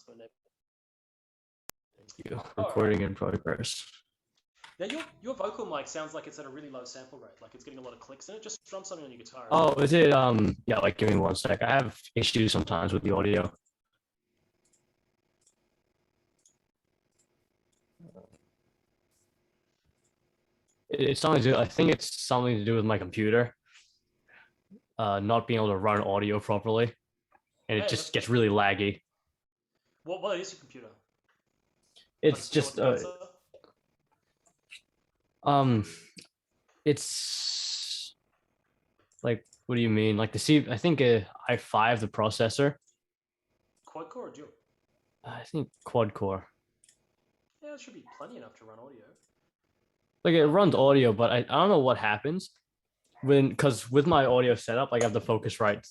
So thank you. Recording in progress. Now your vocal mic sounds like it's at a really low sample rate, like it's getting a lot of clicks in it. Just strum something on your guitar. Oh, is it? Yeah, like give me 1 sec. I have issues sometimes with the audio. It's something to do, I think it's something to do with my computer, not being able to run audio properly, and it just gets really laggy. What is your computer? It's just it's like, what do you mean? Like I think i5, the processor. Quad core or dual? I think quad core. Yeah, it should be plenty enough to run audio. Like it runs audio, but I don't know what happens because with my audio setup, like I have the Focusrite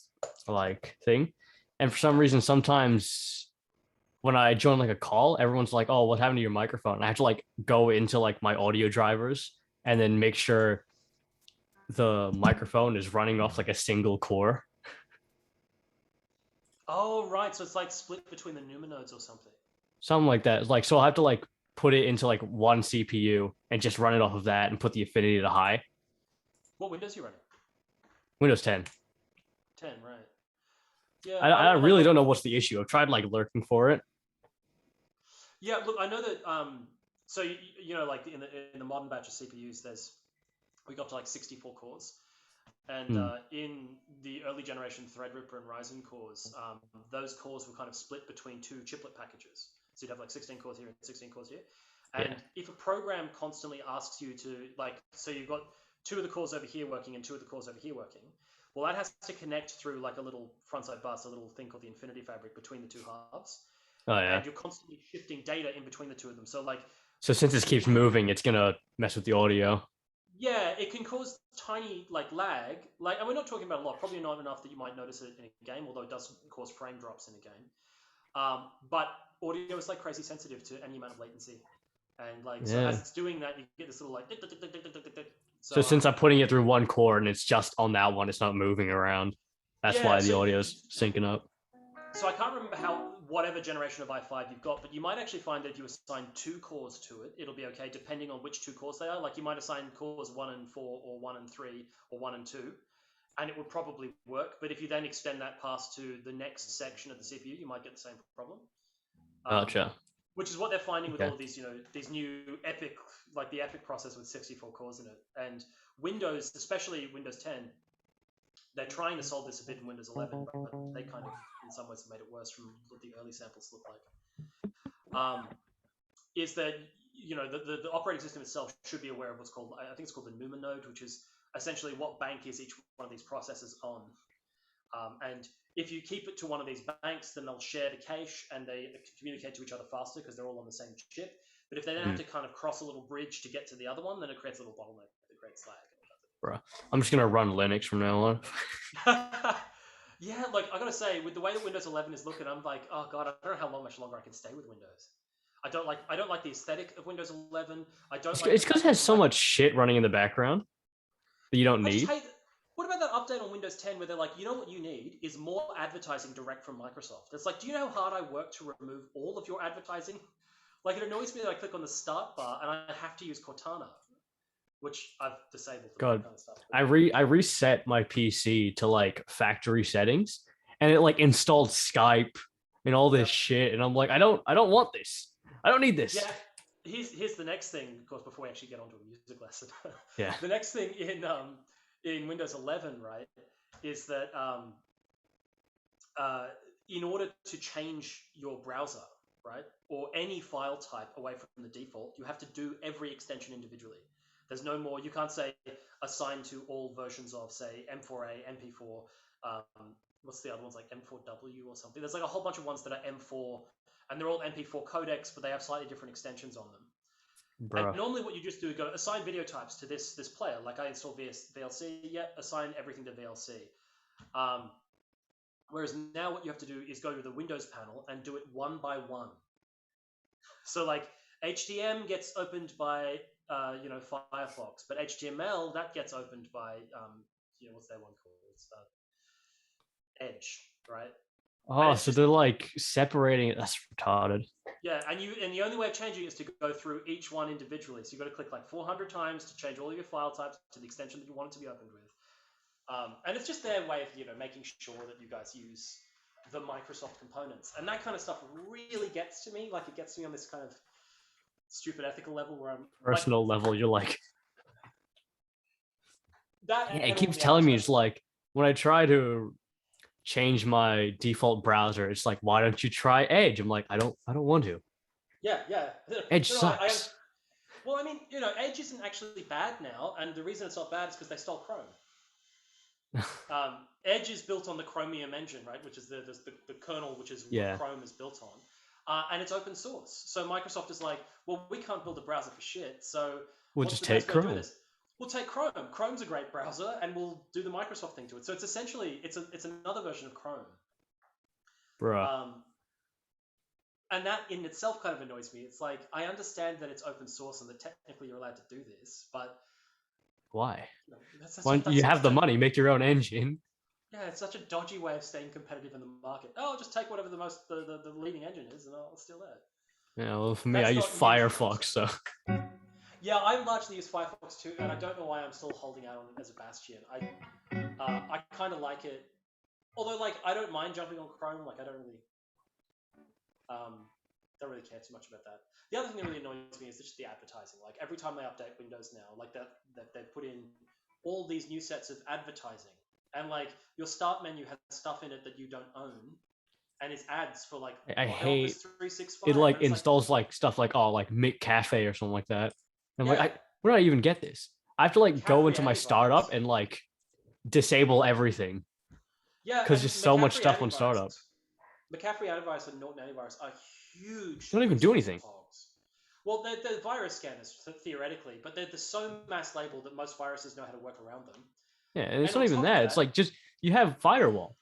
like thing, and for some reason sometimes when I join like a call, everyone's like, "Oh, what happened to your microphone?" And I have to like go into like my audio drivers and then make sure the microphone is running off like a single core. Oh, right. So it's like split between the pneumonodes or something. Something like that. Like, so I'll have to like put it into like one CPU and just run it off of that and put the affinity to high. What Windows are you running? Windows 10. 10, right. Yeah, I really don't know what's the issue. I've tried like lurking for it. Yeah, look, I know that. So you know, like in the modern batch of CPUs, we got to like 64 cores, and in the early generation Threadripper and Ryzen cores, those cores were kind of split between two chiplet packages. So you'd have like 16 cores here and 16 cores here. And if a program constantly asks you to so you've got 2 of the cores over here working and 2 of the cores over here working, well, that has to connect through like a little frontside bus, a little thing called the infinity fabric between the 2 halves. Oh yeah. And you're constantly shifting data in between the 2 of them. So since this keeps moving, it's gonna mess with the audio. Yeah, it can cause tiny lag. And we're not talking about a lot. Probably not enough that you might notice it in a game, although it does cause frame drops in a game. But audio is like crazy sensitive to any amount of latency, and so as it's doing that, you get this little like. So since I'm putting it through one core and it's just on that one, it's not moving around. That's why the audio's syncing up. So I can't remember whatever generation of i5 you've got, but you might actually find that if you assign 2 cores to it, it'll be okay depending on which 2 cores they are. Like you might assign cores 1 and 4 or 1 and 3 or 1 and 2, and it would probably work. But if you then extend that past to the next section of the CPU, you might get the same problem. Gotcha. Which is what they're finding with all of these, these new Epic, like the Epic processor with 64 cores in it. And Windows, especially Windows 10, they're trying to solve this a bit in Windows 11, but they kind of, in some ways, have made it worse from what the early samples look like. Is that, the operating system itself should be aware of what's called, I think it's called the pneumonode, which is essentially what bank is each one of these processors on. And if you keep it to one of these banks, then they'll share the cache and they communicate to each other faster because they're all on the same chip. But if they then have to kind of cross a little bridge to get to the other one, then it creates a little bottleneck that creates lag. Bro, I'm just gonna run Linux from now on. Yeah, I gotta say, with the way that Windows 11 is looking, I'm like, oh god, I don't know how much longer I can stay with Windows. I don't like the aesthetic of Windows 11. It's because it has so much shit running in the background that you don't need. What about that update on Windows 10 where they're like, what you need is more advertising direct from Microsoft? It's like, do you know how hard I work to remove all of your advertising? It annoys me that I click on the start bar and I have to use Cortana, which I've disabled. God, kind of stuff. I reset my PC to factory settings, and it installed Skype and all this shit, and I'm like, I don't want this. I don't need this. Yeah. Here's the next thing, of course, before we actually get onto a music lesson. Yeah. The next thing in Windows 11, right, is that in order to change your browser, right, or any file type away from the default, you have to do every extension individually. There's no more. You can't say assign to all versions of, say, M4A, MP4. What's the other ones, like M4W or something? There's a whole bunch of ones that are M4, and they're all MP4 codecs, but they have slightly different extensions on them. Bruh. And normally what you just do is go assign video types to this player. Like I install VLC, assign everything to VLC. Whereas now what you have to do is go to the Windows panel and do it one by one. So HTML gets opened by Firefox, but HTML that gets opened by what's that one called? It's Edge, right? Oh, so they're like separating it. That's retarded. Yeah, and the only way of changing it is to go through each one individually. So you've got to click like 400 times to change all of your file types to the extension that you want it to be opened with. And it's just their way of making sure that you guys use the Microsoft components, and that kind of stuff really gets to me. Like it gets me on this kind of stupid ethical level where I'm personal level. You're like that. Yeah, it keeps telling me it's like when I try to change my default browser, it's like, why don't you try Edge? I'm like, I don't want to. Yeah. Edge sucks. Well, I mean, Edge isn't actually bad now, and the reason it's not bad is because they stole Chrome. Edge is built on the Chromium engine, right, which is the kernel, which is what Chrome is built on, and it's open source. So Microsoft is like, well, we can't build a browser for shit, so we'll just take Chrome. We'll take Chrome. Chrome's a great browser, and we'll do the Microsoft thing to it. So it's essentially it's another version of Chrome. Bruh. And that in itself kind of annoys me. It's like I understand that it's open source and that technically you're allowed to do this, but why? You have the money, make your own engine. Yeah, it's such a dodgy way of staying competitive in the market. Oh, I'll just take whatever the leading engine is, and I'll steal that. Yeah, well, for me, I use Firefox, so. Yeah, I largely use Firefox too, and I don't know why I'm still holding out on it as a bastion. I kind of like it, although like I don't mind jumping on Chrome. Like I don't really care too much about that. The other thing that really annoys me is just the advertising. Like every time they update Windows now, like that they put in all these new sets of advertising, and like your start menu has stuff in it that you don't own, and it's ads for like I hate 365. It like installs like stuff like McCafe or something like that. I'm like, where do I even get this? I have to like go into my startup and like disable everything. Yeah, because there's so much stuff on startup. McAfee antivirus and Norton antivirus are huge. They don't even do anything. Well, they're virus scanners theoretically, but they're so mass labeled that most viruses know how to work around them. Yeah, and it's not even that. It's like just you have firewall.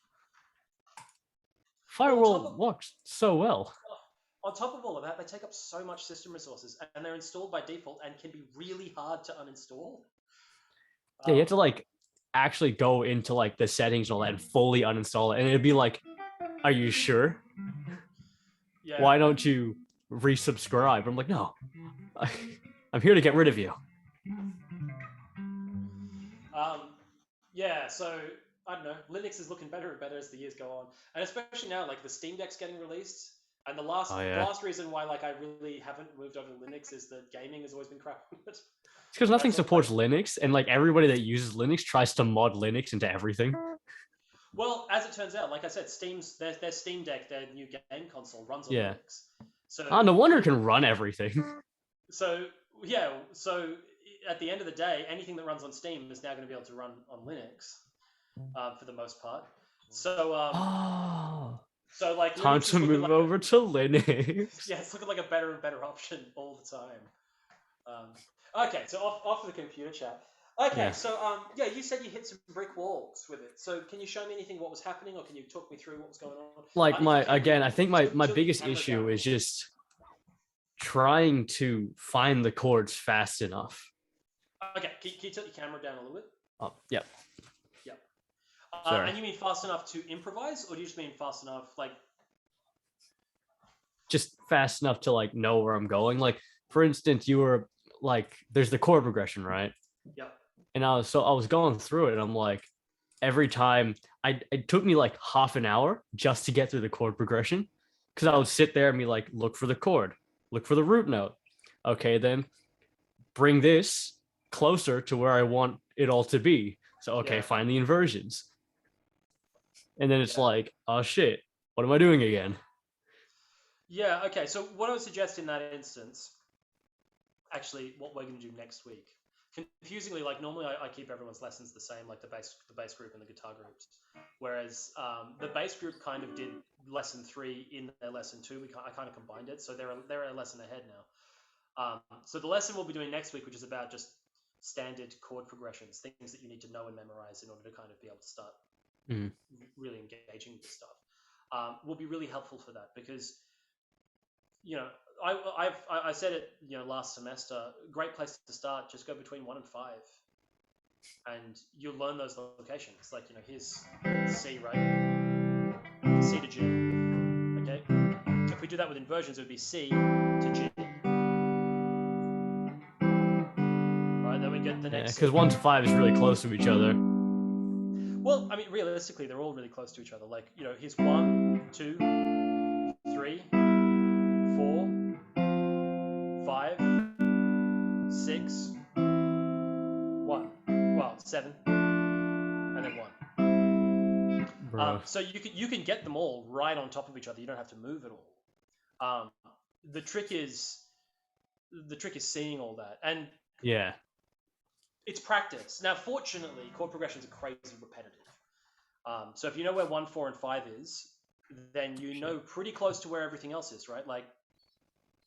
Firewall works so well. On top of all of that, they take up so much system resources, and they're installed by default and can be really hard to uninstall. Yeah, you have to like actually go into like the settings and all that and fully uninstall it, and it'd be like, are you sure? Yeah. Why don't you resubscribe? I'm like, no, I'm here to get rid of you. Yeah, so I don't know. Linux is looking better and better as the years go on, and especially now, like the Steam Deck's getting released. And the last reason why like I really haven't moved over to Linux is that gaming has always been crap on it. It's because nothing supports Linux, and like everybody that uses Linux tries to mod Linux into everything. Well, as it turns out, like I said, their Steam Deck, their new game console, runs on Linux. So no wonder it can run everything. So at the end of the day, anything that runs on Steam is now going to be able to run on Linux, for the most part. So So like time to move over to Linux. Yeah, it's looking like a better and better option all the time. Okay, so off the computer chat. Okay, so you said you hit some brick walls with it. So can you show me anything what was happening, or can you talk me through what was going on? Like I think my biggest issue is just trying to find the chords fast enough. Okay, can you tilt your camera down a little bit? Oh, yeah. And you mean fast enough to improvise, or do you just mean fast enough, like just fast enough to like know where I'm going? Like, for instance, you were like, there's the chord progression, right? Yeah. And I was going through it, and I'm like, every time it took me like half an hour just to get through the chord progression, because I would sit there and be like, look for the chord, look for the root note. Okay, then bring this closer to where I want it all to be. So find the inversions. And then it's like, oh shit, what am I doing again? Yeah, okay. So what I would suggest in that instance, actually, what we're going to do next week, confusingly, like normally I keep everyone's lessons the same, like the bass group and the guitar groups. Whereas the bass group kind of did lesson 3 in their lesson 2. I kind of combined it, so they're a lesson ahead now. So the lesson we'll be doing next week, which is about just standard chord progressions, things that you need to know and memorize in order to kind of be able to start really engaging with stuff, will be really helpful for that, because I said it last semester, great place to start, just go between 1 and 5 and you'll learn those locations. Like here's C, right? C to G. Okay. If we do that with inversions, it would be C to G. All right, then we get the next. Because 1 to 5 is really close to each other. Well, I mean, realistically, they're all really close to each other. Like, you know, here's 1, 2, 3, 4, 5, 6, 1. Well, 7, and then 1. So you can get them all right on top of each other. You don't have to move at all. The trick is seeing all that, and yeah, it's practice. Now, fortunately, chord progressions are crazy repetitive. So if you know where 1, 4, and 5 is, then you know pretty close to where everything else is, right? Like,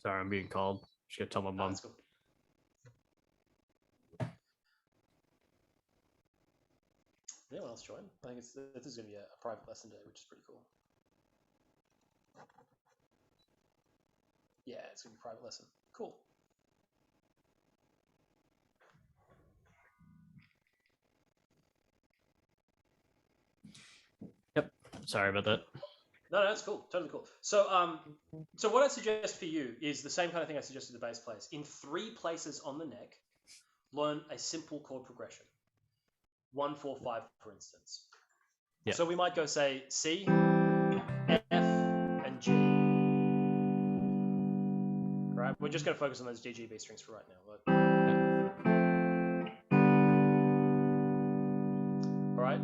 sorry, I'm being called. Just gotta tell my mom. That's cool. Anyone else join? I think this is going to be a private lesson day, which is pretty cool. Yeah, it's going to be a private lesson. Cool. Yep. Sorry about that. No, that's cool. Totally cool. So, so what I suggest for you is the same kind of thing I suggested to bass players. In 3 places on the neck, learn a simple chord progression. 1, 4, 5, for instance. Yeah. So we might go say C, F, and G. Right? We're just going to focus on those G, G, B strings for right now. All right.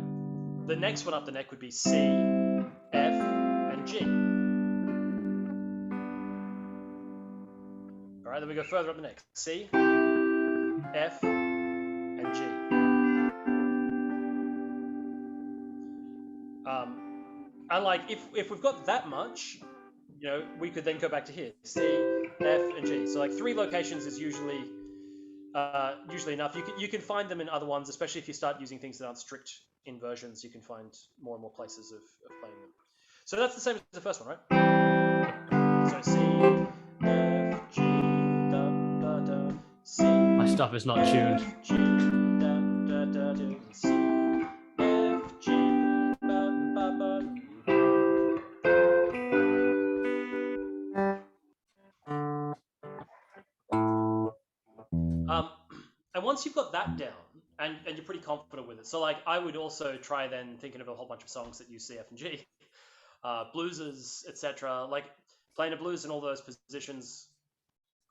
The next one up the neck would be C, F, and G. All right. Then we go further up the neck. C, F, and G. And like if we've got that much, you know, we could then go back to here, C, F, and G. So like 3 locations is usually enough. You can find them in other ones, especially if you start using things that aren't strict inversions. You can find more and more places of playing them. So that's the same as the first one, right? So C, F, G, da, da, da, C. My stuff is not tuned. G, da, da, da, da, C, F, G, ba, ba, ba. And once you've got that down, and you're pretty confident with it, so like I would also try then thinking of a whole bunch of songs that use C, F, and G, blueses, etc. Like playing a blues in all those positions,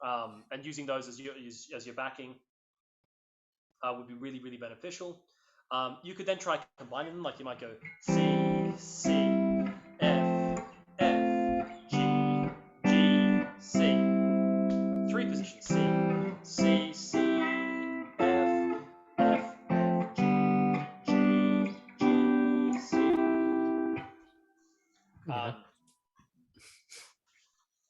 and using those as your backing would be really, really beneficial. You could then try combining them, like you might go C, C, F, F, G, G, C. 3 positions, C, C, C, F, F, F, G, G, G, C.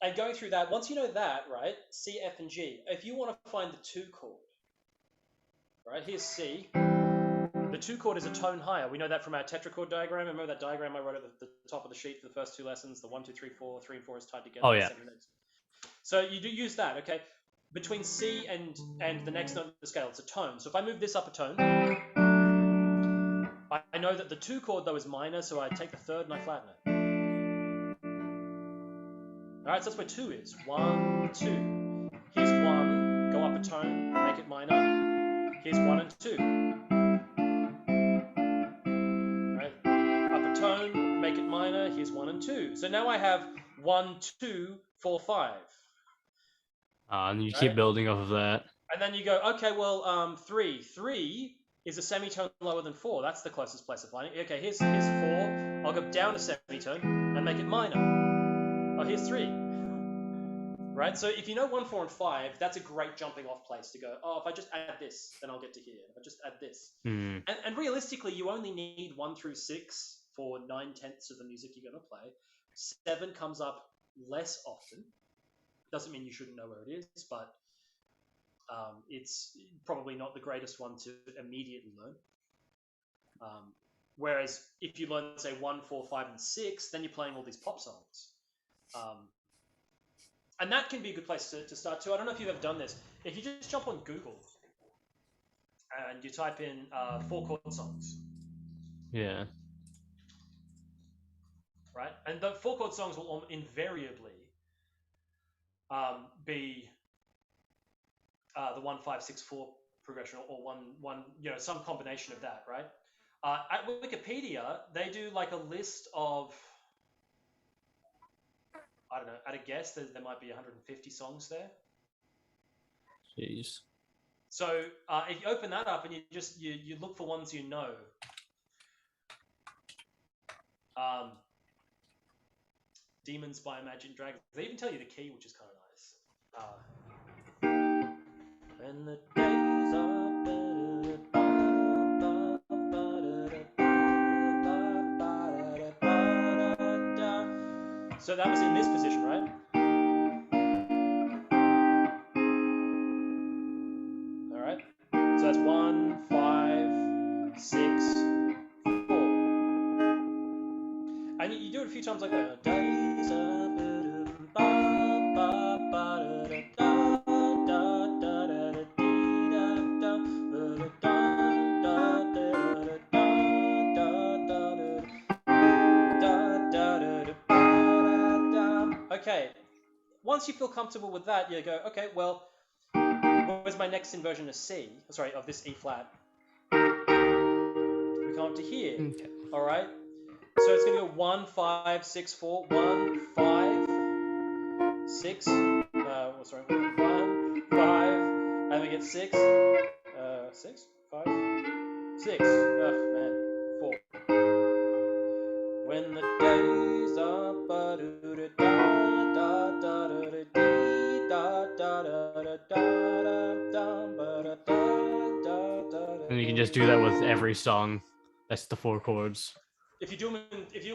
And going through that, once you know that, right, C, F, and G, if you want to find the 2 chord, right, here's C. The 2 chord is a tone higher. We know that from our tetrachord diagram. Remember that diagram I wrote at the top of the sheet for the first 2 lessons? The 1, 2, 3, 4, 3, and 4 is tied together. Oh, yeah. So you do use that, okay? Between C and the next note of the scale, it's a tone. So if I move this up a tone, I know that the 2 chord, though, is minor, so I take the 3rd and I flatten it. All right, so that's where 2 is. 1, 2. Here's 1, go up a tone, make it minor. Here's 1 and 2. All right, up a tone, make it minor. Here's 1 and 2. So now I have 1, 2, 4, 5. And you keep building off of that. And then you go, okay, well, 3. 3 is a semitone lower than 4. That's the closest place of finding it. Okay, here's 4. I'll go down a semitone and make it minor. Oh, here's 3. Right? So if you know 1, 4, and 5, that's a great jumping off place to go, oh, if I just add this, then I'll get to here. If I just add this. Mm. And realistically, you only need 1 through 6 for 9/10 of the music you're going to play. 7 comes up less often. Doesn't mean you shouldn't know where it is, but it's probably not the greatest one to immediately learn. Whereas if you learn, say, 1, 4, 5, and 6, then you're playing all these pop songs. And that can be a good place to start too. I don't know if you've ever done this. If you just jump on Google and you type in 4 chord songs. Yeah. right? And the 4-chord songs will invariably be the 1-5-6-4 progression, or one, some combination of that, right? At Wikipedia, they do like a list of, I don't know, at a guess, there might be 150 songs there. Jeez. So if you open that up and you look for ones you know, Demons by Imagine Dragons. They even tell you the key, which is kind of nice. When the days are so that was in this position, right? All right. So that's 1, 5, 6, 4. And you do it a few times like that. Days are okay. Once you feel comfortable with that, you go, okay, well, where's my next inversion of C? Sorry, of this E flat. We come up to here. Okay. All right. So it's going to go 1, 5, 6, 4. 1, 5, 6. Sorry, 1, 5, and we get 6. 6, 5, 6. Oh man, 4. When the days are And you can just do that with every song. That's the 4 chords. If you do them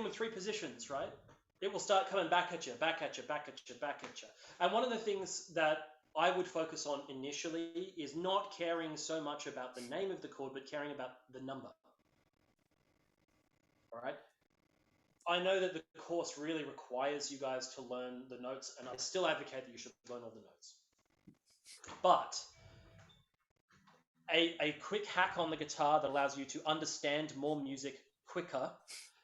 in 3 positions, right, it will start coming back at you. And one of the things that I would focus on initially is not caring so much about the name of the chord, but caring about the number. All right. I know that the course really requires you guys to learn the notes, and I still advocate that you should learn all the notes. But a quick hack on the guitar that allows you to understand more music quicker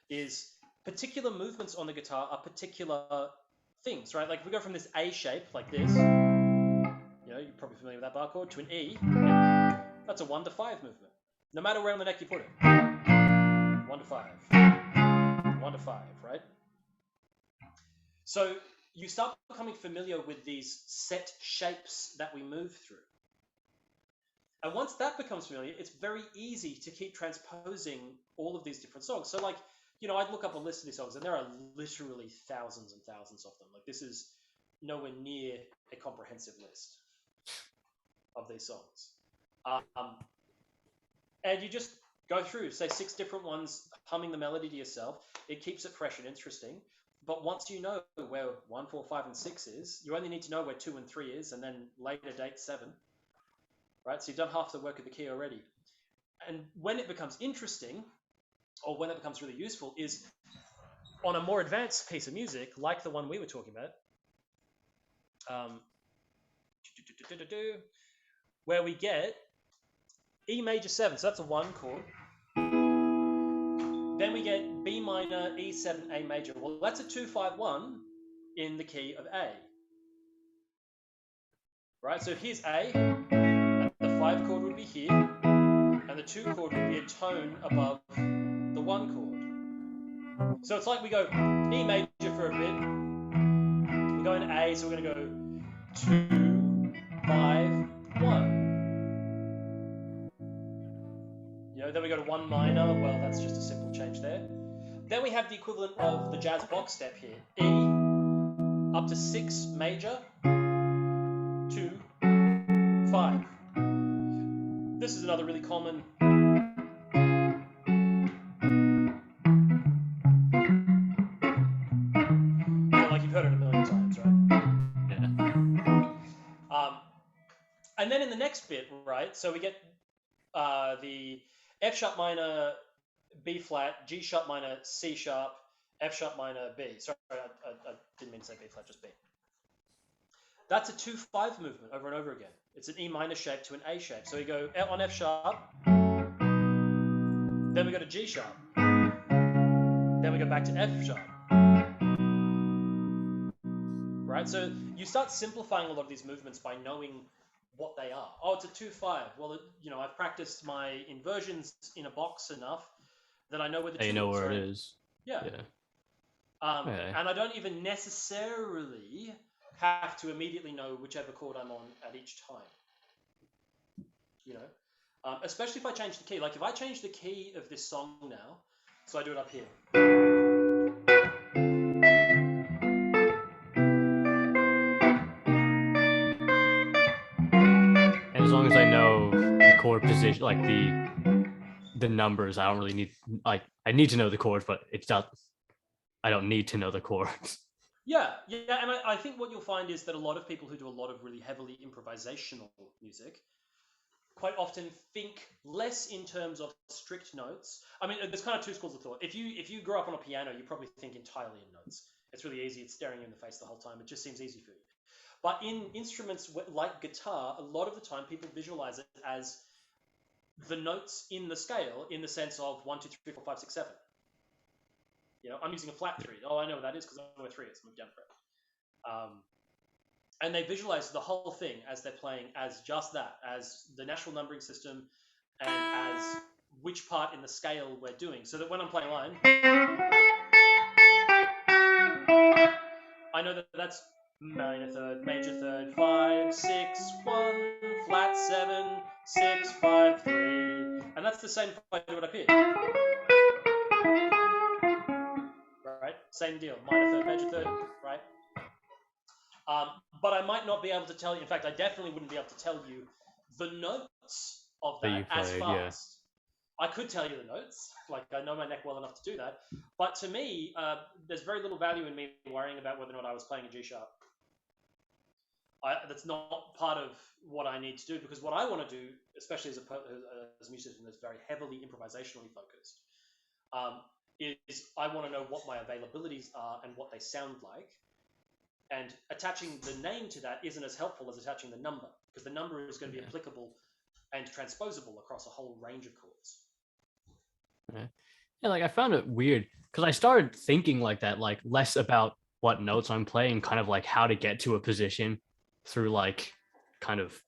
is particular movements on the guitar are particular things, right? Like if we go from this A shape, like this, you're probably familiar with that bar chord, to an E, that's a 1 to 5 movement. No matter where on the neck you put it. 1 to 5. 1 to 5, right? So you start becoming familiar with these set shapes that we move through. And once that becomes familiar, it's very easy to keep transposing all of these different songs. So like, I'd look up a list of these songs, and there are literally thousands and thousands of them. Like this is nowhere near a comprehensive list of these songs. And you just go through, say 6 different ones, humming the melody to yourself. It keeps it fresh and interesting. But once you know where 1, 4, 5, and 6 is, you only need to know where 2 and 3 is, and then later date 7. Right? So you've done half the work of the key already. And when it becomes interesting, or when it becomes really useful, is on a more advanced piece of music, like the one we were talking about, where we get E major 7, so that's a 1 chord. Then we get B minor, E7, A major. Well, that's a 2-5-1 in the key of A. Right, so here's A, and the 5 chord would be here, and the 2 chord would be a tone above the 1 chord. So it's like we go E major for a bit, we go into A, so we're going to go 2, 5, 1. Then we go to 1 minor, well, that's just a simple change there. Then we have the equivalent of the jazz box step here. E, up to 6 major, 2, 5. This is another really common like you've heard it a million times, right? Yeah. And then in the next bit, right, so we get the F sharp minor, B flat, G sharp minor, C sharp, F sharp minor, B. Sorry, I didn't mean to say B flat, just B. That's a 2-5 movement over and over again. It's an E minor shape to an A shape. So we go on F sharp, then we go to G sharp, then we go back to F sharp, right? So you start simplifying a lot of these movements by knowing what they are. Oh, it's a 2/5. Well, I've practiced my inversions in a box enough that I know where the 2 You know is, where right? it is. Yeah. Okay. And I don't even necessarily have to immediately know whichever chord I'm on at each time. Especially if I change the key. Like if I change the key of this song now, so I do it up here. And as long as I know the chord position, like the numbers, I don't really need, like, I need to know the chords, but I don't need to know the chords. Yeah, and I think what you'll find is that a lot of people who do a lot of really heavily improvisational music quite often think less in terms of strict notes. I mean, there's kind of two schools of thought. If you grew up on a piano, you probably think entirely in notes. It's really easy. It's staring you in the face the whole time. It just seems easy for you. But in instruments like guitar, a lot of the time people visualize it as the notes in the scale in the sense of 1, 2, 3, 4, 5, 6, 7. I'm using a flat 3. Oh, I know what that is because I know where 3 is. Move down fret. And they visualize the whole thing as they're playing as just that, as the natural numbering system and as which part in the scale we're doing. So that when I'm playing a line, I know that that's minor third, major third, 5, 6, 1, flat 7, 6, 5, 3. And that's the same if I do it up here. Right? Same deal. Minor third, major third, right? But I might not be able to tell you. In fact, I definitely wouldn't be able to tell you the notes of that as fast. I could tell you the notes. Like, I know my neck well enough to do that. But to me, there's very little value in me worrying about whether or not I was playing a G sharp. That's not part of what I need to do, because what I want to do, especially as a musician that's very heavily improvisationally focused, is I want to know what my availabilities are and what they sound like. And attaching the name to that isn't as helpful as attaching the number, because the number is going to be applicable and transposable across a whole range of chords. Yeah, like I found it weird because I started thinking like that, like less about what notes I'm playing, kind of like how to get to a position through like kind of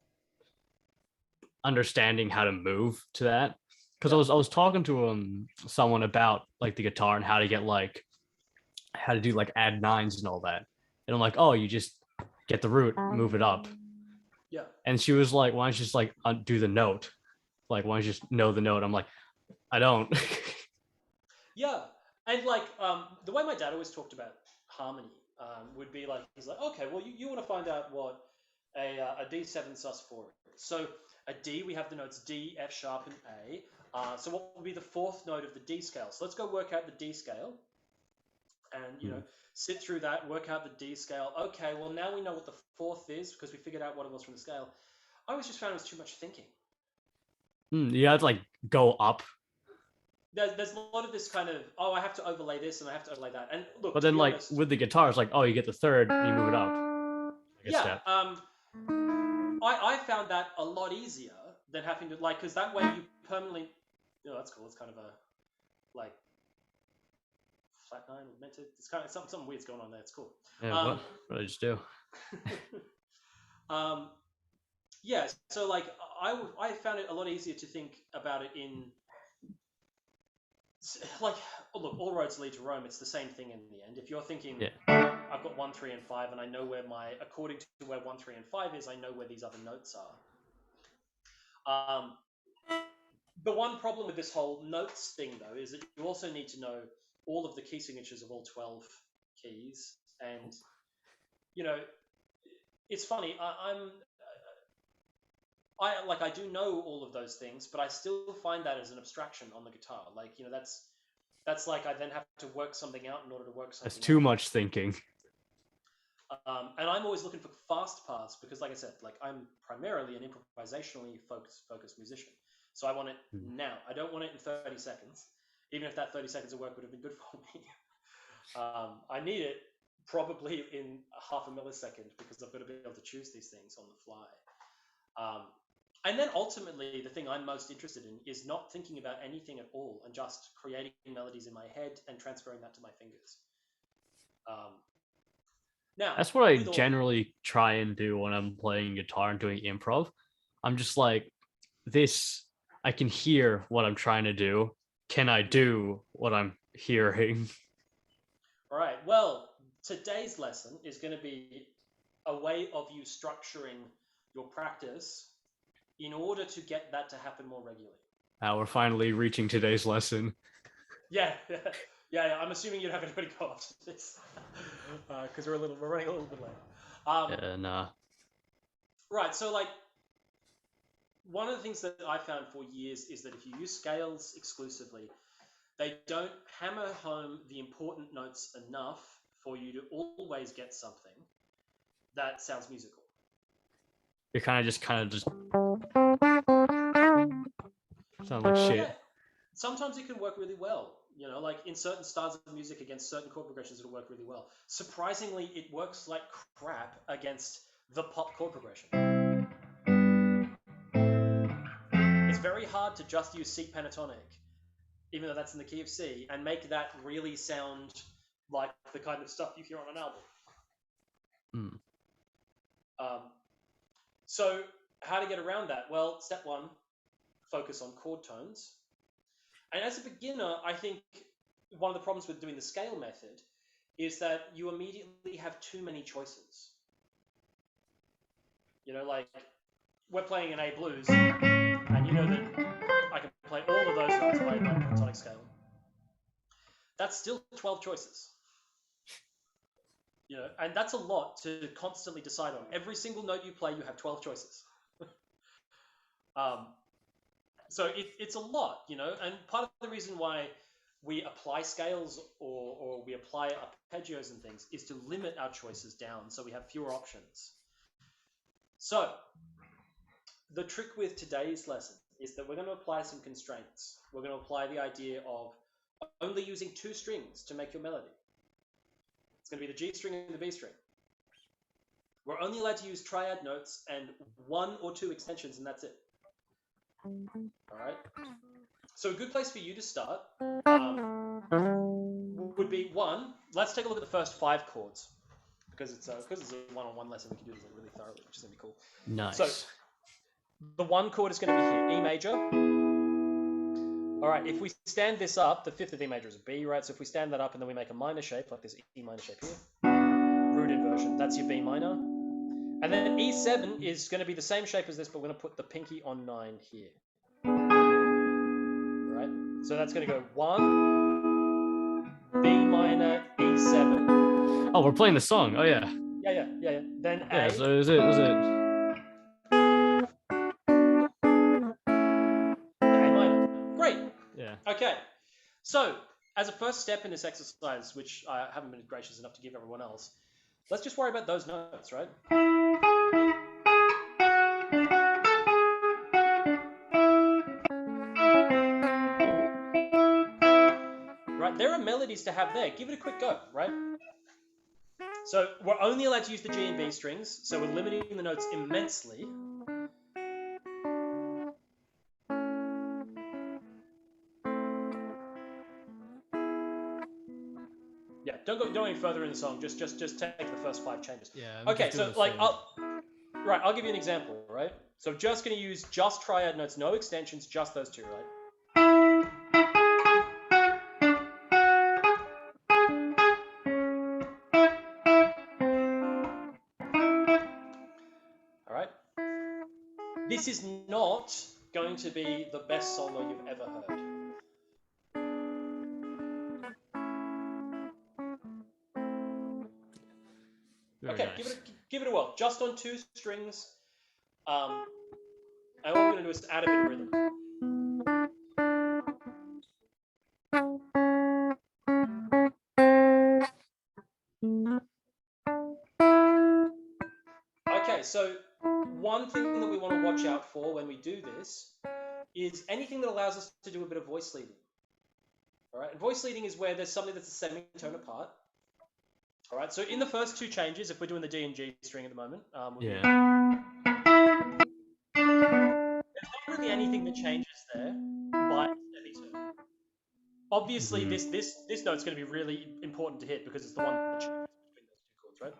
understanding how to move to that. Because I was talking to someone about like the guitar and how to get like how to do like add nines and all that. And I'm like, oh, you just get the root, move it up. Yeah. And she was like, why don't you just like do the note? Like, why don't you just know the note? I'm like, I don't. Yeah. And like the way my dad always talked about harmony would be like, he's like, okay, well, you want to find out what a D7 sus4 is. So a D, we have the notes D, F sharp, and A. So what would be the fourth note of the D scale? So let's go work out the D scale. And, sit through that, work out the D scale. Okay, well, now we know what the fourth is because we figured out what it was from the scale. I always just found it was too much thinking. You have to like go up. There's a lot of this kind of, I have to overlay this and I have to overlay that. And look, but then like honest, with the guitar, it's like, oh, you get the third and you move it up. Step. I found that a lot easier than having to like, because that way you permanently, that's cool. It's kind of a like flat 9 augmented. It's kind of something weird's going on there. It's cool. Yeah, what did I just do? Yeah, so like I found it a lot easier to think about it in like, look, all roads lead to Rome. It's the same thing in the end. If you're thinking, I've got 1, 3, and 5, and I know where according to where 1, 3, and 5 is, I know where these other notes are. The one problem with this whole notes thing, though, is that you also need to know all of the key signatures of all 12 keys, and it's funny. I do know all of those things, but I still find that as an abstraction on the guitar. Like, that's like I then have to work something out in order to work something out. That's too much thinking. And I'm always looking for fast paths because, like I said, like I'm primarily an improvisationally focused musician. So I want it now. I don't want it in 30 seconds, even if that 30 seconds of work would have been good for me. I need it probably in half a millisecond because I've got to be able to choose these things on the fly. And then ultimately, the thing I'm most interested in is not thinking about anything at all and just creating melodies in my head and transferring that to my fingers. Now, That's what I generally try and do when I'm playing guitar and doing improv. I'm just like, this, I can hear what I'm trying to do. Can I do what I'm hearing? All right. Well, today's lesson is going to be a way of you structuring your practice in order to get that to happen more regularly. We're finally reaching today's lesson. Yeah. I'm assuming you don't have anybody go after this because we're running a little bit late. Nah. Right. So, like, one of the things that I found for years is that if you use scales exclusively, they don't hammer home the important notes enough for you to always get something that sounds musical. You're kind of just sound like shit. Yeah. Sometimes it can work really well. You know, like in certain styles of music against certain chord progressions, it'll work really well. Surprisingly, it works like crap against the pop chord progression. It's very hard to just use C pentatonic, even though that's in the key of C, and make that really sound like the kind of stuff you hear on an album. So how to get around that? Well, step one, focus on chord tones. And as a beginner, I think one of the problems with doing the scale method is that you immediately have too many choices. You know, like we're playing an A blues, and you know that I can play all of those notes played by a pentatonic scale. That's still 12 choices. You know, and that's a lot to constantly decide on. Every single note you play, you have 12 choices. So it's a lot, you know, and part of the reason why we apply scales or we apply arpeggios and things is to limit our choices down so we have fewer options. So the trick with today's lesson is that we're going to apply some constraints. We're going to apply the idea of only using 2 strings to make your melody. It's going to be the G string and the B string. We're only allowed to use triad notes and 1 or 2 extensions, and that's it. All right. So a good place for you to start would be 1. Let's take a look at the first 5 chords because it's a one-on-one lesson. We can do this really thoroughly, which is gonna be cool. Nice. So the 1 chord is going to be here, E major. All right. If we stand this up, the 5th of E major is a B, right? So if we stand that up and then we make a minor shape like this E minor shape here, root inversion. That's your B minor. And then E7 is going to be the same shape as this, but we're going to put the pinky on 9 here. All right? So that's going to go 1, B minor, E7. Oh, we're playing the song. Oh, yeah. Yeah. Then A. Yeah, so is it. A minor. Great. Yeah. Okay. So as a first step in this exercise, which I haven't been gracious enough to give everyone else, let's just worry about those notes, right? Right, there are melodies to have there. Give it a quick go, right? So we're only allowed to use the G and B strings, so we're limiting the notes immensely. Yeah, don't go any further in the song. Just take the first 5 changes. Yeah. Okay, so like, I'll give you an example, right? So just going to use just triad notes, no extensions, just those 2, right? All right. This is not going to be the best solo you've ever heard. Okay, nice. give it a whirl. Just on 2 strings. And what we're going to do is add a bit of rhythm. Okay, so one thing that we want to watch out for when we do this is anything that allows us to do a bit of voice leading. All right, and voice leading is where there's something that's a semitone apart. All right, so in the first 2 changes, if we're doing the D and G string at the moment, there's not really anything that changes there by semitone. Obviously, this note's going to be really important to hit because it's the one that changes between those 2 chords, right?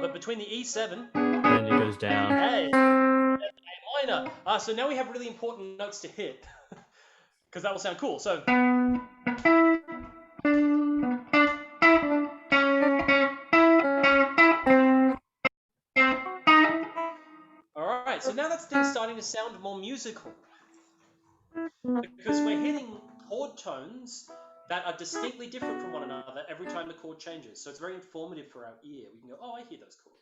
But between the E7 and it goes down. A minor. So now we have really important notes to hit because that will sound cool. So. All right, so now that thing's starting to sound more musical because we're hitting chord tones that are distinctly different from one another every time the chord changes. So it's very informative for our ear. We can go, oh, I hear those chords.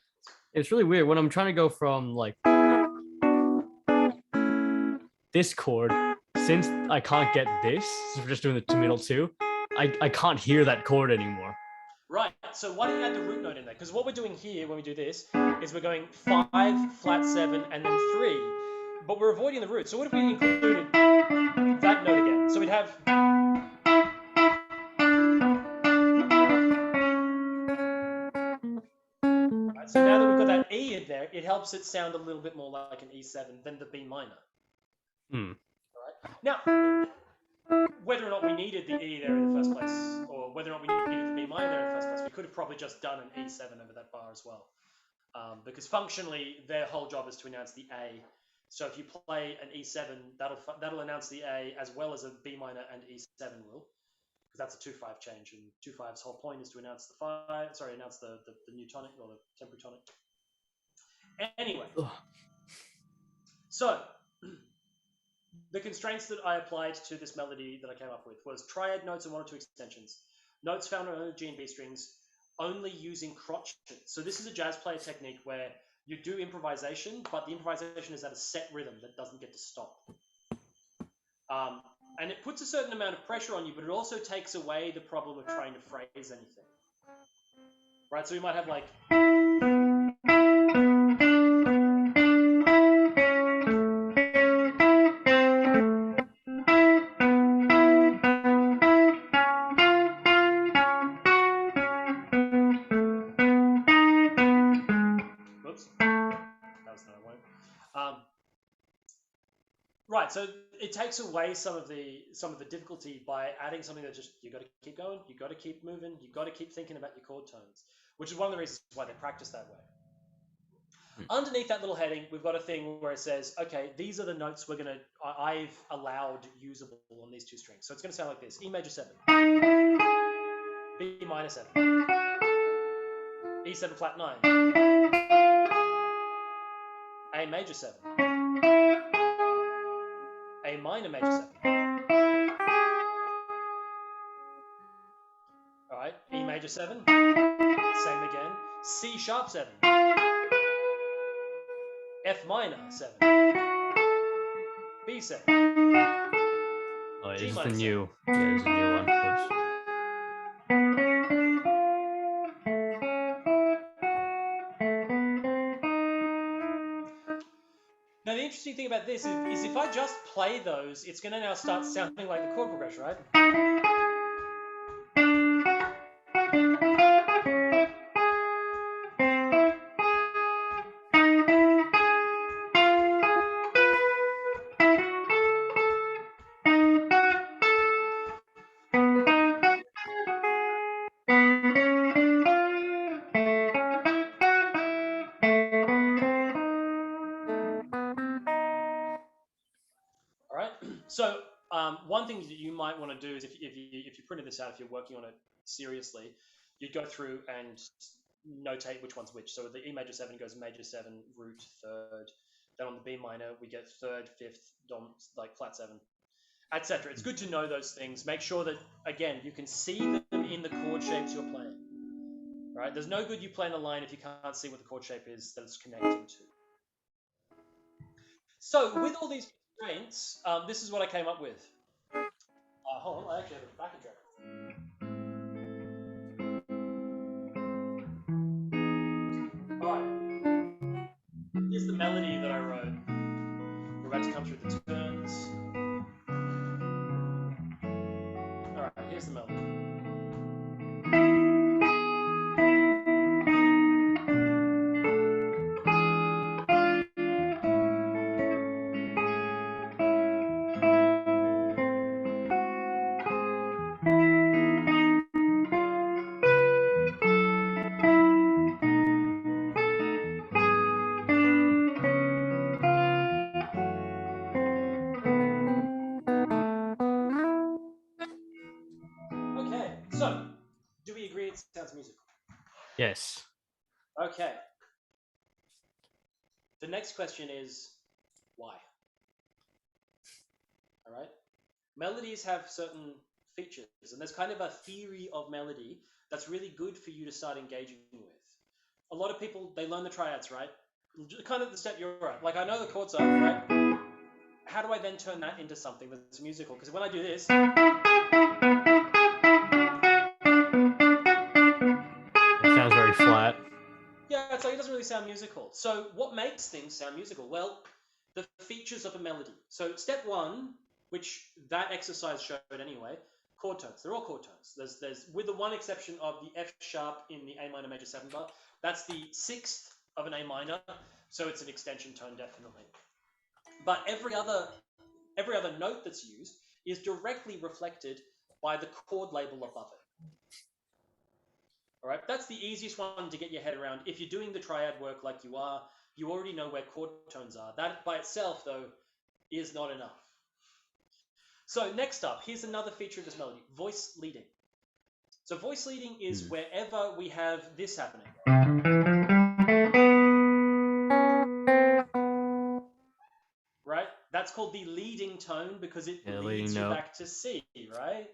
It's really weird when I'm trying to go from like this chord, since I can't get this, so we're just doing the middle two, I can't hear that chord anymore. Right, so why don't you add the root note in there? Because what we're doing here when we do this is we're going 5, flat 7, and then 3, but we're avoiding the root. So what if we included that note again? So we'd have... Right, so now that we've got that E in there, it helps it sound a little bit more like an E7 than the B minor. All right. Now, whether or not we needed the E there in the first place, or whether or not we needed the B minor there in the first place, we could have probably just done an E7 over that bar as well. Because functionally, their whole job is to announce the A. So if you play an E7, that'll announce the A as well as a B minor and E7 will, because that's a 2/5 change, and 2/5's whole point is to announce the new tonic or the temporary tonic. Anyway, so the constraints that I applied to this melody that I came up with was triad notes and 1 or 2 extensions, notes found on G and B strings, only using crotchets. So this is a jazz player technique where you do improvisation, but the improvisation is at a set rhythm that doesn't get to stop. And it puts a certain amount of pressure on you, but it also takes away the problem of trying to phrase anything. Right, so we might have like... Right, so it takes away some of the difficulty by adding something that just, you got to keep going, you got to keep moving, you got to keep thinking about your chord tones, which is one of the reasons why they practice that way. Underneath that little heading, we've got a thing where it says, okay, these are the notes I've allowed usable on these 2 strings. So it's going to sound like this: E major 7, B minor 7, E7 flat 9, A major 7, A minor major 7. All right, E major 7, same again. C sharp 7, F minor 7, B 7. Oh, this is the new. Yeah, this is the new one. Oops. Now, the interesting thing about this is if I just play those, it's going to now start sounding like the chord progression, right? So one thing that you might want to do is if you printed this out, if you're working on it seriously, you'd go through and notate which one's which. So the E major 7 goes major 7, root, 3rd. Then on the B minor, we get 3rd, 5th, dom, like flat 7, etc. It's good to know those things. Make sure that, again, you can see them in the chord shapes you're playing. Right? There's no good you playing a line if you can't see what the chord shape is that it's connecting to. So with all these constraints, this is what I came up with. Hold on, I actually have a backing track. Alright. Here's the melody that I wrote. We're about to come through the turns. Alright, here's the melody. sounds musical. Yes. Okay. The next question is why? All right. Melodies have certain features, and there's kind of a theory of melody that's really good for you to start engaging with. A lot of people, they learn the triads, right? Kind of the step you're at. Like, I know the chords are, right? How do I then turn that into something that's musical? Because when I do this, It sounds very flat. yeah, it's like it doesn't really sound musical. So what makes things sound musical? Well, the features of a melody. So step one, which that exercise showed anyway, chord tones. They're all chord tones. There's with the one exception of the F sharp in the A minor major 7 bar. That's the sixth of an A minor, so it's an extension tone definitely. But every other note that's used is directly reflected by the chord label above it. All right, that's the easiest one to get your head around. If you're doing the triad work like you are, you already know where chord tones are. That by itself, though, is not enough. So next up, here's another feature of this melody, voice leading. So voice leading is wherever we have this happening. Right? That's called the leading tone because it leads you back to C, right?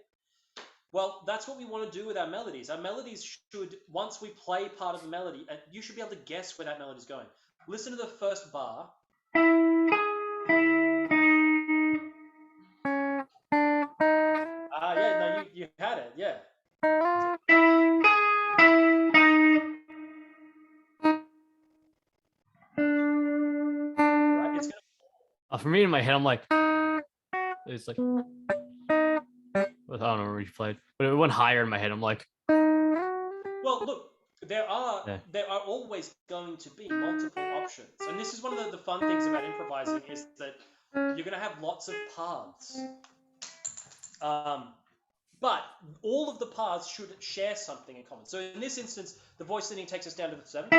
Well, that's what we want to do with our melodies. Our melodies should, once we play part of a melody, you should be able to guess where that melody is going. Listen to the first bar. Yeah, no, you had it, yeah. Right, it's gonna... For me, in my head, I'm like, it's like, I don't know where you played, but it went higher in my head. I'm like, well, look, there are always going to be multiple options, and this is one of the fun things about improvising is that you're going to have lots of paths. But all of the paths should share something in common. So in this instance, the voice leading takes us down to the 7.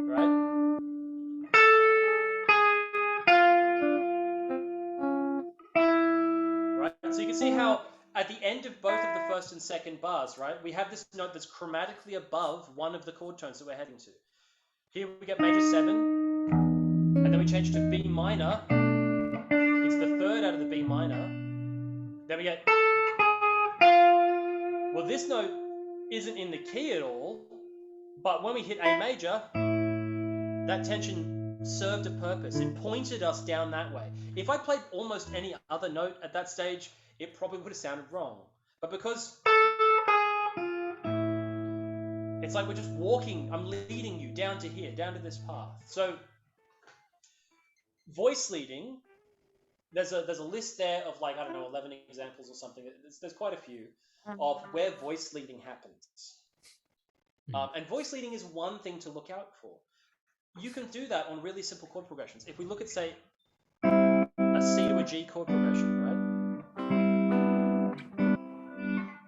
Right? Right? So you can see how at the end of both of the first and second bars, right, we have this note that's chromatically above one of the chord tones that we're heading to. Here we get major 7, and then we change to B minor. It's the third out of the B minor. Then we get... Well, this note isn't in the key at all, but when we hit A major, that tension served a purpose. It pointed us down that way. If I played almost any other note at that stage, it probably would have sounded wrong. But because it's like we're just walking, I'm leading you down to here, down to this path. So voice leading, there's a list there of like, I don't know, 11 examples or something. There's quite a few of where voice leading happens. And voice leading is one thing to look out for. You can do that on really simple chord progressions. If we look at, say, a C to a G chord progression, right?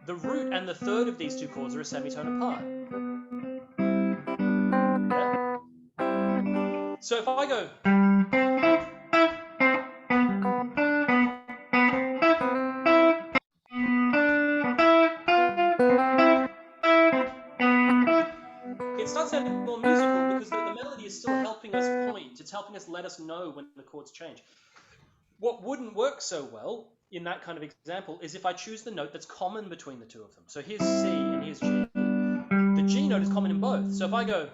The root and the third of these two chords are a semitone apart. Yeah? So if I go... It starts sounding more musical because the melody is still helping us point. It's helping us let us know when the chords change. What wouldn't work so well in that kind of example is if I choose the note that's common between the two of them. So here's C and here's G. The G note is common in both. So if I go...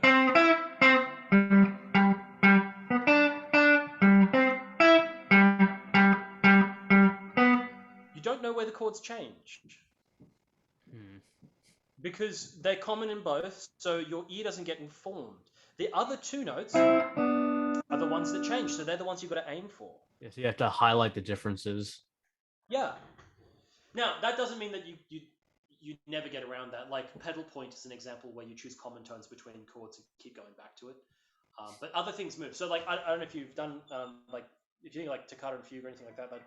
You don't know where the chords change. Because they're common in both, so your ear doesn't get informed. The other two notes are the ones that change, so they're the ones you've got to aim for. Yeah, so you have to highlight the differences. Yeah. Now, that doesn't mean that you never get around that. Like, pedal point is an example where you choose common tones between chords and keep going back to it. But other things move. So, like, I don't know if you've done, like, if you think like Toccata and Fugue or anything like that, but...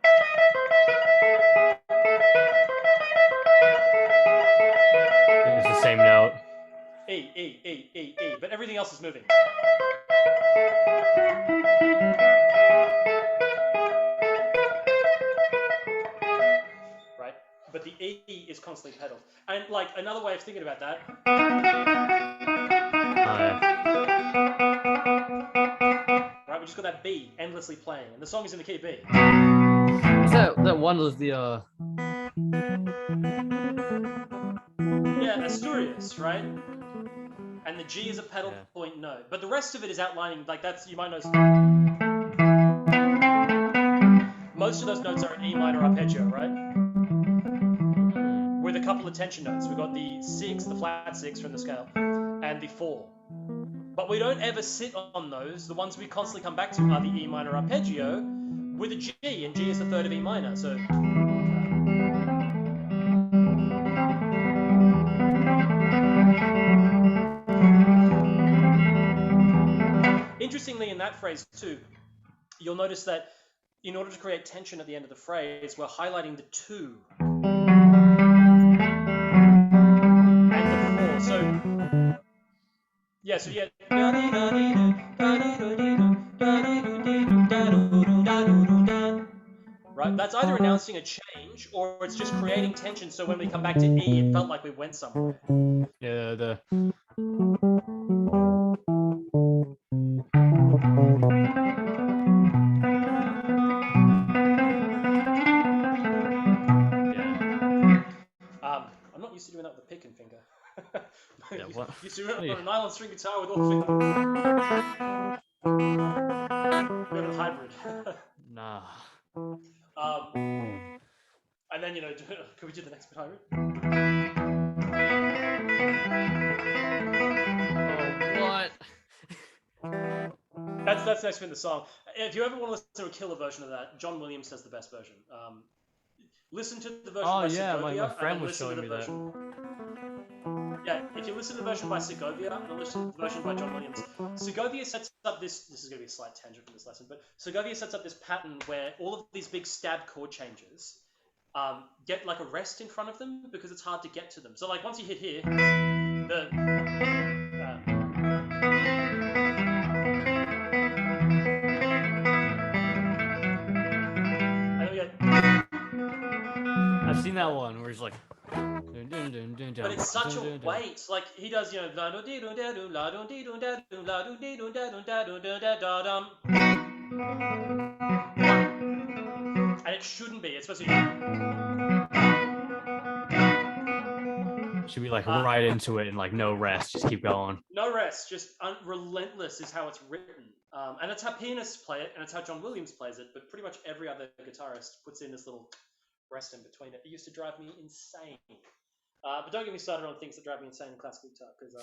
It's the same note. E, E, E, E, E, but everything else is moving. Right? But the E is constantly pedaled. And like another way of thinking about that. Right, we just got that B endlessly playing, and the song is in the key B. That one was the Yeah, Asturias, right? And the G is a pedal point note, but the rest of it is outlining, like that's, you might notice. Most of those notes are an E minor arpeggio, right? With a couple of tension notes. We've got the 6, the flat 6 from the scale, and the 4. But we don't ever sit on those. The ones we constantly come back to are the E minor arpeggio with a G, and G is the third of E minor. So interestingly, in that phrase too, you'll notice that in order to create tension at the end of the phrase, we're highlighting the 2 and the 4. So yeah, so yeah. Right, that's either announcing a change or it's just creating tension. So when we come back to E, it felt like we went somewhere. Yeah, the. I'm not used to doing that with a pick and finger. Yeah, what? Used to do it on a nylon string guitar with all the fingers. Bit of a hybrid. Nah. And then, can we do the next bit hybrid? Oh, what? That's next bit in the song. If you ever want to listen to a killer version of that, John Williams has the best version. Listen to the version by Segovia. My friend was showing me that. Yeah, if you listen to the version by Segovia and listen to the version by John Williams, Segovia sets up this is going to be a slight tangent from this lesson, but Segovia sets up this pattern where all of these big stab chord changes get like a rest in front of them because it's hard to get to them. So like once you hit here, I've seen that one where he's like. But it's such a weight. Like he does, and it shouldn't be. It's supposed to be. Should be like right into it and like no rest, just keep going. No rest, just relentless is how it's written, and that's how pianists play it, and it's how John Williams plays it. But pretty much every other guitarist puts in this little rest in between it. It used to drive me insane. But don't get me started on things that drive me insane in classical guitar, because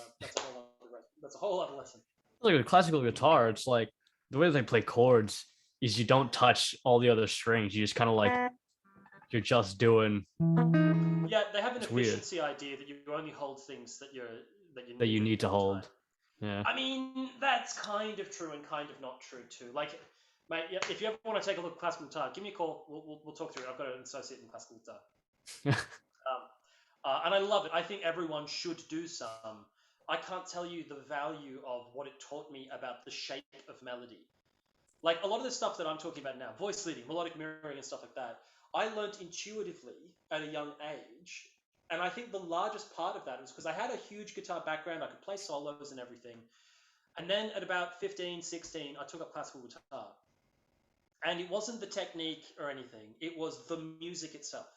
that's a whole other lesson. Like with classical guitar, it's like the way they play chords is you don't touch all the other strings. You just kind of like you're just doing. Yeah, they have an efficiency idea that you only hold things that you need to hold. Yeah. I mean, that's kind of true and kind of not true too. Like, mate, if you ever want to take a look at classical guitar, give me a call. We'll talk through it. I've got an associate in classical guitar. And I love it. I think everyone should do some. I can't tell you the value of what it taught me about the shape of melody. Like a lot of the stuff that I'm talking about now, voice leading, melodic mirroring and stuff like that, I learned intuitively at a young age. And I think the largest part of that was because I had a huge guitar background. I could play solos and everything. And then at about 15, 16, I took up classical guitar. And it wasn't the technique or anything. It was the music itself.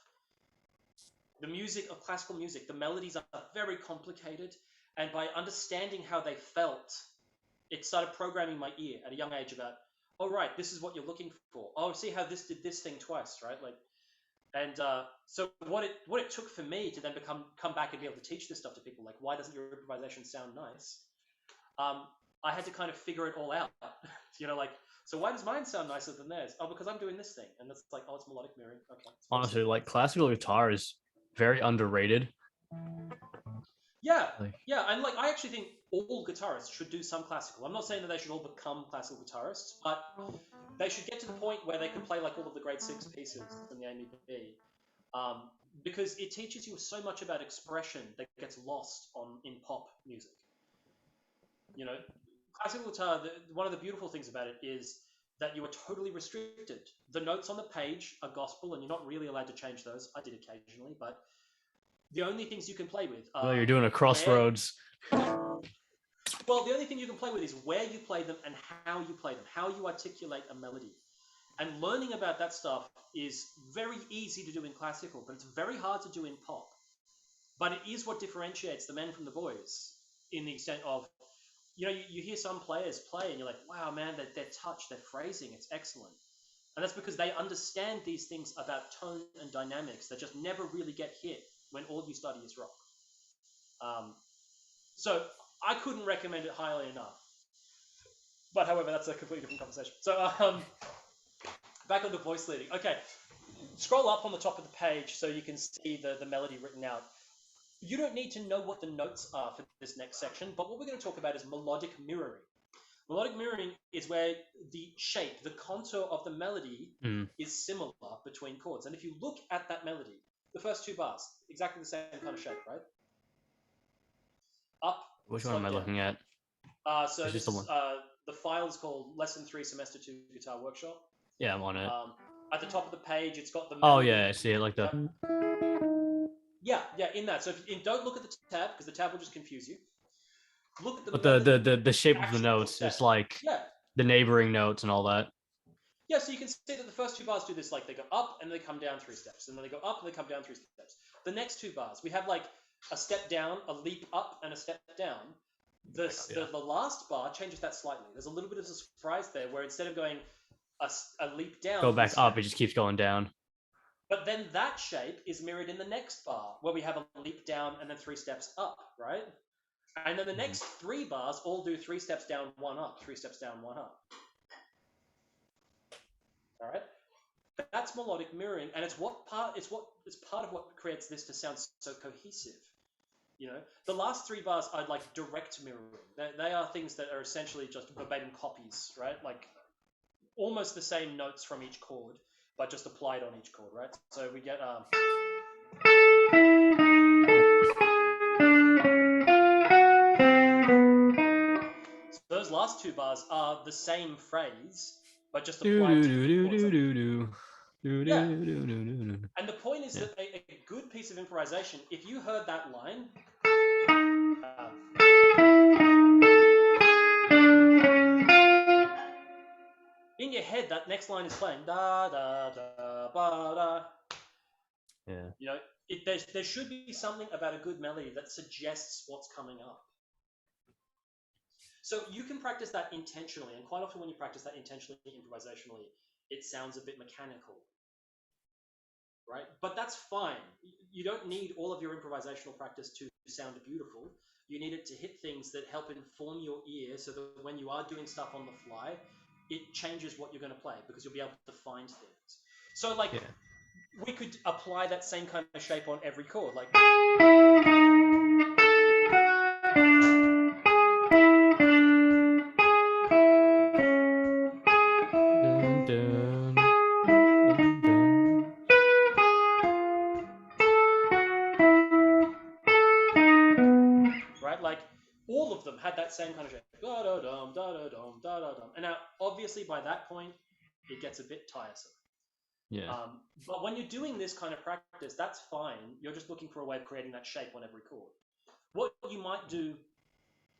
The music of classical music, the melodies are very complicated, and by understanding how they felt, it started programming my ear at a young age about, oh right, this is what you're looking for. Oh, see how this did this thing twice, right? Like, and so what it took for me to then come back and be able to teach this stuff to people, like why doesn't your improvisation sound nice? I had to kind of figure it all out, like. So why does mine sound nicer than theirs? Oh, because I'm doing this thing, and it's like, oh, it's melodic mirroring. Okay. Honestly, like classical guitar is very underrated. Yeah, and like I actually think all guitarists should do some classical. I'm not saying that they should all become classical guitarists, but they should get to the point where they can play like all of the grade 6 pieces from the AMEB, because it teaches you so much about expression that gets lost in pop music. Classical guitar. One of the beautiful things about it is that you are totally restricted. The notes on the page are gospel, and you're not really allowed to change those. I did occasionally, but the only things you can play with are Well, you're doing a crossroads. Well, the only thing you can play with is where you play them and how you play them, how you articulate a melody. And learning about that stuff is very easy to do in classical, but it's very hard to do in pop. But it is what differentiates the men from the boys in the extent of, you hear some players play and you're like, wow, man, their touch, their phrasing, it's excellent. And that's because they understand these things about tone and dynamics that just never really get hit when all you study is rock. So I couldn't recommend it highly enough. But however, that's a completely different conversation. So back onto voice leading. Okay, scroll up on the top of the page so you can see the melody written out. You don't need to know what the notes are for this next section, but what we're going to talk about is melodic mirroring. Melodic mirroring is where the shape, the contour of the melody is similar between chords. And if you look at that melody, the first two bars, exactly the same kind of shape, right? Up. Which one am I looking at? So this, the file is called Lesson 3 Semester 2 Guitar Workshop. Yeah, I'm on it. At the top of the page, it's got the melody. Oh, yeah, I see it like that. Yeah, in that. So don't look at the tab, because the tab will just confuse you. Look at the shape of the notes. It's like the neighboring notes and all that. Yeah, so you can see that the first two bars do this, like they go up and they come down 3 steps, and then they go up and they come down 3 steps. The next two bars, we have like a step down, a leap up, and a step down. The last bar changes that slightly. There's a little bit of a surprise there, where instead of going a leap down, go back up, it just keeps going down. But then that shape is mirrored in the next bar, where we have a leap down and then 3 steps up, right? And then the next 3 bars all do 3 steps down, 1 up, 3 steps down, 1 up. All right? That's melodic mirroring, and it's part of what creates this to sound so cohesive. The last 3 bars are like direct mirroring. They are things that are essentially just verbatim copies, right? Like almost the same notes from each chord, but just applied on each chord, right? So we get so those last 2 bars are the same phrase, but just applied to yeah. And the point is that a good piece of improvisation, if you heard that line, in your head, that next line is playing da da da ba da. Yeah. There should be something about a good melody that suggests what's coming up. So you can practice that intentionally, and quite often when you practice that intentionally, improvisationally, it sounds a bit mechanical, right? But that's fine. You don't need all of your improvisational practice to sound beautiful. You need it to hit things that help inform your ear, so that when you are doing stuff on the fly, it changes what you're going to play, because you'll be able to find things. So we could apply that same kind of shape on every chord, like right? Like all of them had that same kind of shape. Da da dum da da dum da da dum. And now, obviously, by that point, it gets a bit tiresome. Yeah. But when you're doing this kind of practice, that's fine. You're just looking for a way of creating that shape on every chord. What you might do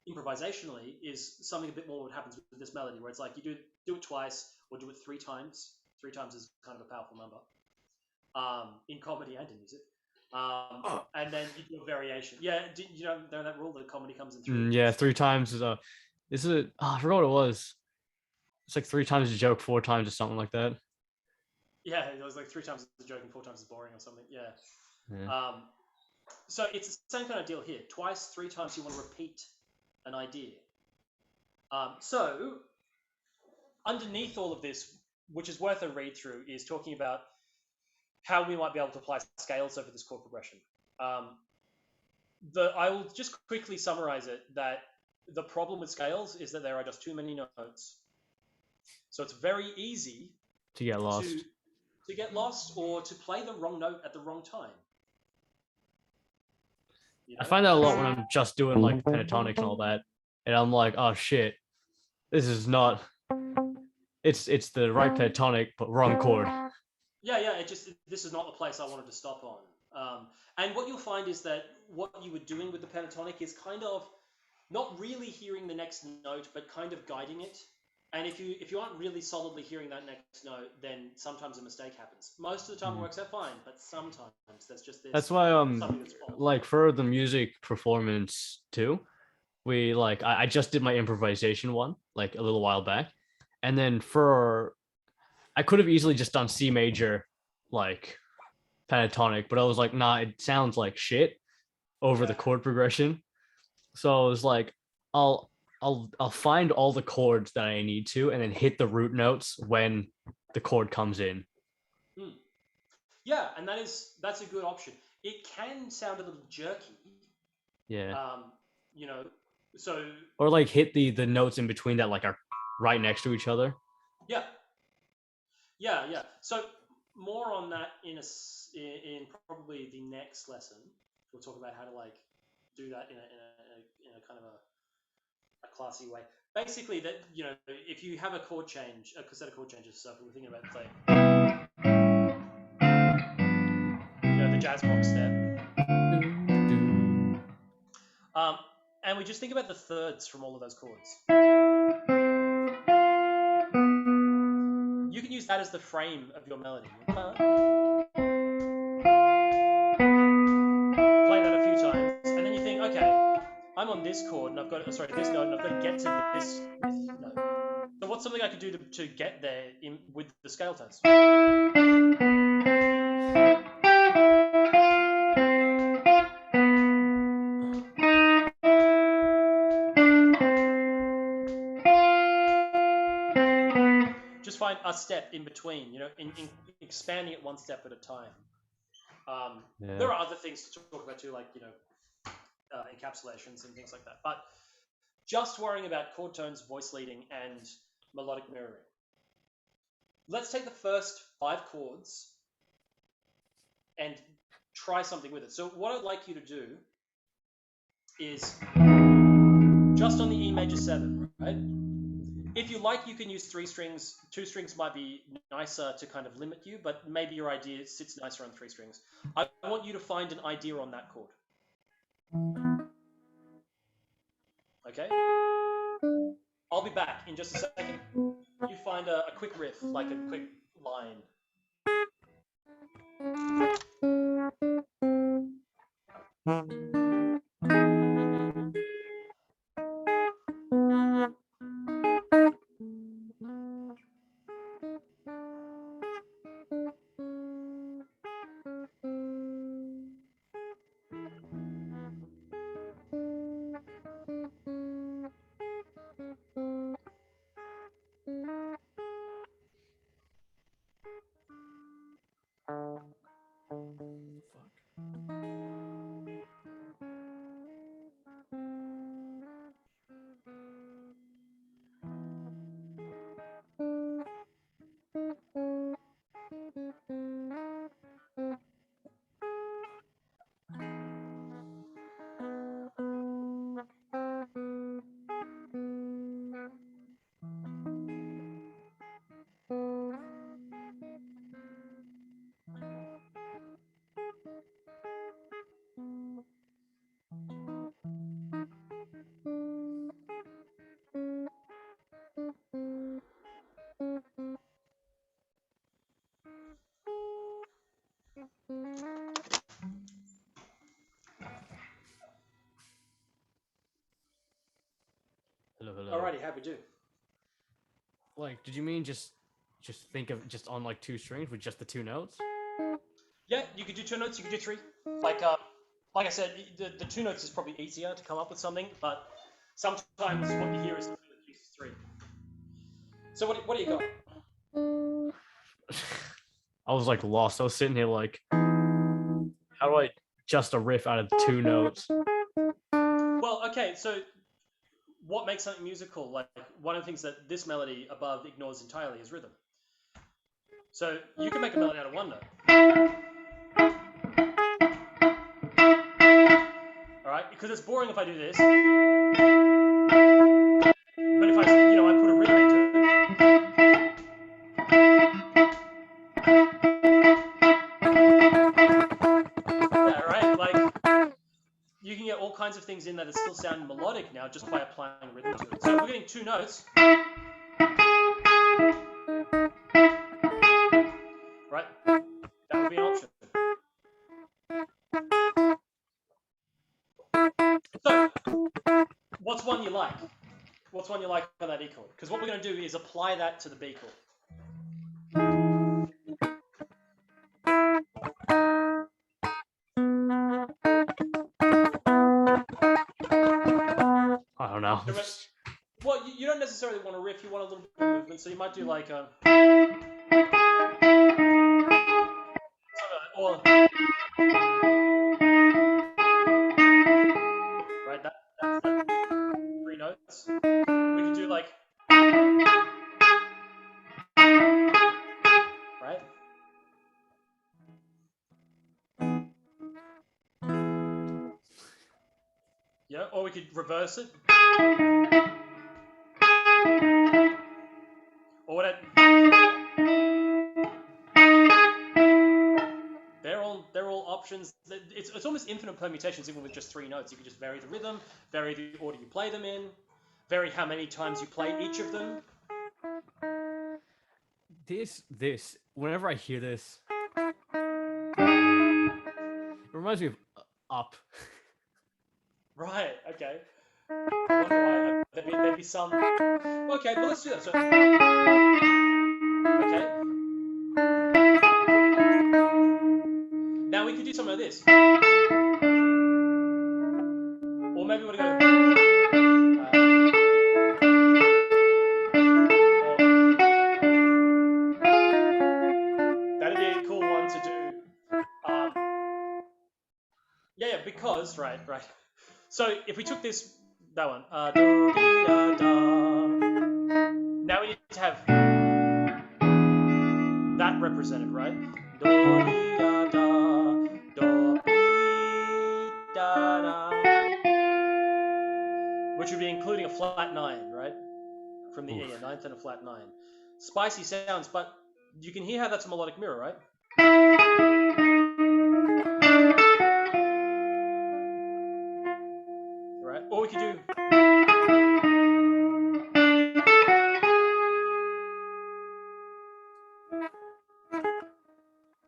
improvisationally is something a bit more what happens with this melody, where it's like you do it twice or do it 3 times. 3 times is kind of a powerful number in comedy and in music. And then you do a variation. Yeah, you know that rule that comedy comes in 3. Yeah, 3 times is a. Is it? I forgot what it was. It's like 3 times a joke, 4 times or something like that. Yeah, it was like 3 times the joke and 4 times is boring or something. Yeah. So it's the same kind of deal here. Twice, 3 times you want to repeat an idea. So underneath all of this, which is worth a read through, is talking about how we might be able to apply scales over this chord progression. I will just quickly summarize it, that the problem with scales is that there are just too many notes. So it's very easy to get lost. To get lost or to play the wrong note at the wrong time. I find that a lot when I'm just doing like pentatonics and all that. And I'm like, oh shit, this is not. it's the right pentatonic but wrong chord. Yeah. This is not the place I wanted to stop on. And what you'll find is that what you were doing with the pentatonic is kind of not really hearing the next note, but kind of guiding it. And if you aren't really solidly hearing that next note, then sometimes a mistake happens. Most of the time it works out fine, but sometimes there's just this. That's why something that's off. like for the music performance too, we like I just did my improvisation one like a little while back, and then I could have easily just done C major like pentatonic, but I was like, nah, it sounds like shit over the chord progression. So I was like, I'll find all the chords that I need to, and then hit the root notes when the chord comes in. Yeah, and that's a good option. It can sound a little jerky. Yeah. So. Or like hit the notes in between that like are right next to each other. Yeah. So more on that in probably the next lesson. We'll talk about how to like do that in a kind of a classy way. Basically, that if you have a chord change, a set of chord changes, so if we're thinking about say, the jazz box step, and we just think about the thirds from all of those chords. You can use that as the frame of your melody. Play that a few times, and then you think, okay, I'm on this chord, and I've got this note, and I've got to get to this note. So what's something I could do to get there with the scale tones? Just find a step in between, in expanding it one step at a time. There are other things to talk about too, like encapsulations and things like that. But just worrying about chord tones, voice leading, and melodic mirroring. Let's take the first 5 chords and try something with it. So what I'd like you to do is just on the E major 7, right? If you like, you can use 3 strings. 2 strings might be nicer to kind of limit you, but maybe your idea sits nicer on 3 strings. I want you to find an idea on that chord. Okay? I'll be back in just a second. You find a quick riff, like a quick line. Hello. Alrighty, how we do? Like, did you mean just think of just on like 2 strings with just the 2 notes? Yeah, you could do 2 notes. You could do 3. Like I said, the 2 notes is probably easier to come up with something, but sometimes what you hear is something that uses 3. So what do you got? I was like lost. I was sitting here like, how do I just a riff out of 2 notes? Well, okay, so what makes something musical? Like one of the things that this melody above ignores entirely is rhythm. So you can make a melody out of 1 note. All right, because it's boring if I do this. But if I put a rhythm into it. you can get all kinds of things in that that still sound melodic now just by applying rhythm to it. So if we're getting 2 notes, right? That would be an option. So, what's one you like? What's one you like on that E chord? Because what we're going to do is apply that to the B chord. I don't know. Well, you don't necessarily want a riff. You want a little bit of movement. So you might do like a... Or... Right, that's like 3 notes. We could do like... Right? Yeah, or we could reverse it. Or what? They're all options. It's almost infinite permutations, even with just 3 notes. You can just vary the rhythm, vary the order you play them in, vary how many times you play each of them. This. Whenever I hear this, it reminds me of Up. Right. Okay. I wonder why. There'd be some. Okay, but let's do that. So. Okay. Now we could do something like this. Or maybe we'll go. That'd be a cool one to do. Yeah, because right. So if we took that one, do, dee, da, da. Now we need to have that represented, right? Do, dee, da, da, do, dee, da, da. Which would be including a flat 9, right? From the E, a 9th and a flat 9. Spicy sounds, but you can hear how that's a melodic mirror, right? Right? Or we could do...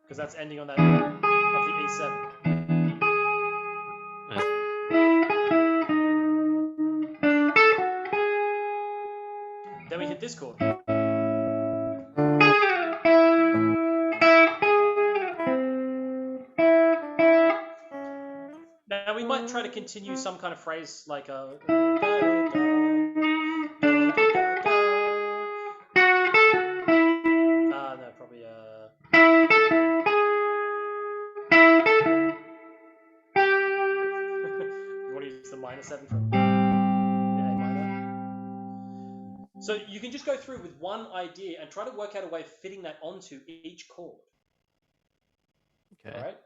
Because that's ending on that of the E7. Then we hit this chord. Now we might try to continue some kind of phrase like a... no, probably you want to use the minor 7 from the A minor? So you can just go through with one idea and try to work out a way of fitting that onto each chord. Okay. All right?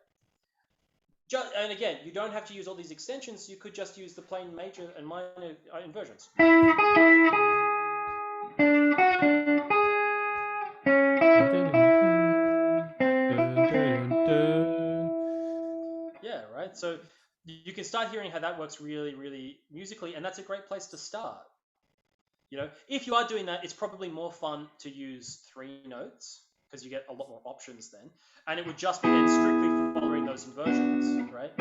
And again, you don't have to use all these extensions. You could just use the plain major and minor inversions. Yeah, right? So you can start hearing how that works really, really musically, and that's a great place to start. You know, if you are doing that, it's probably more fun to use 3 notes because you get a lot more options then, and it would just be then strictly following those inversions, right?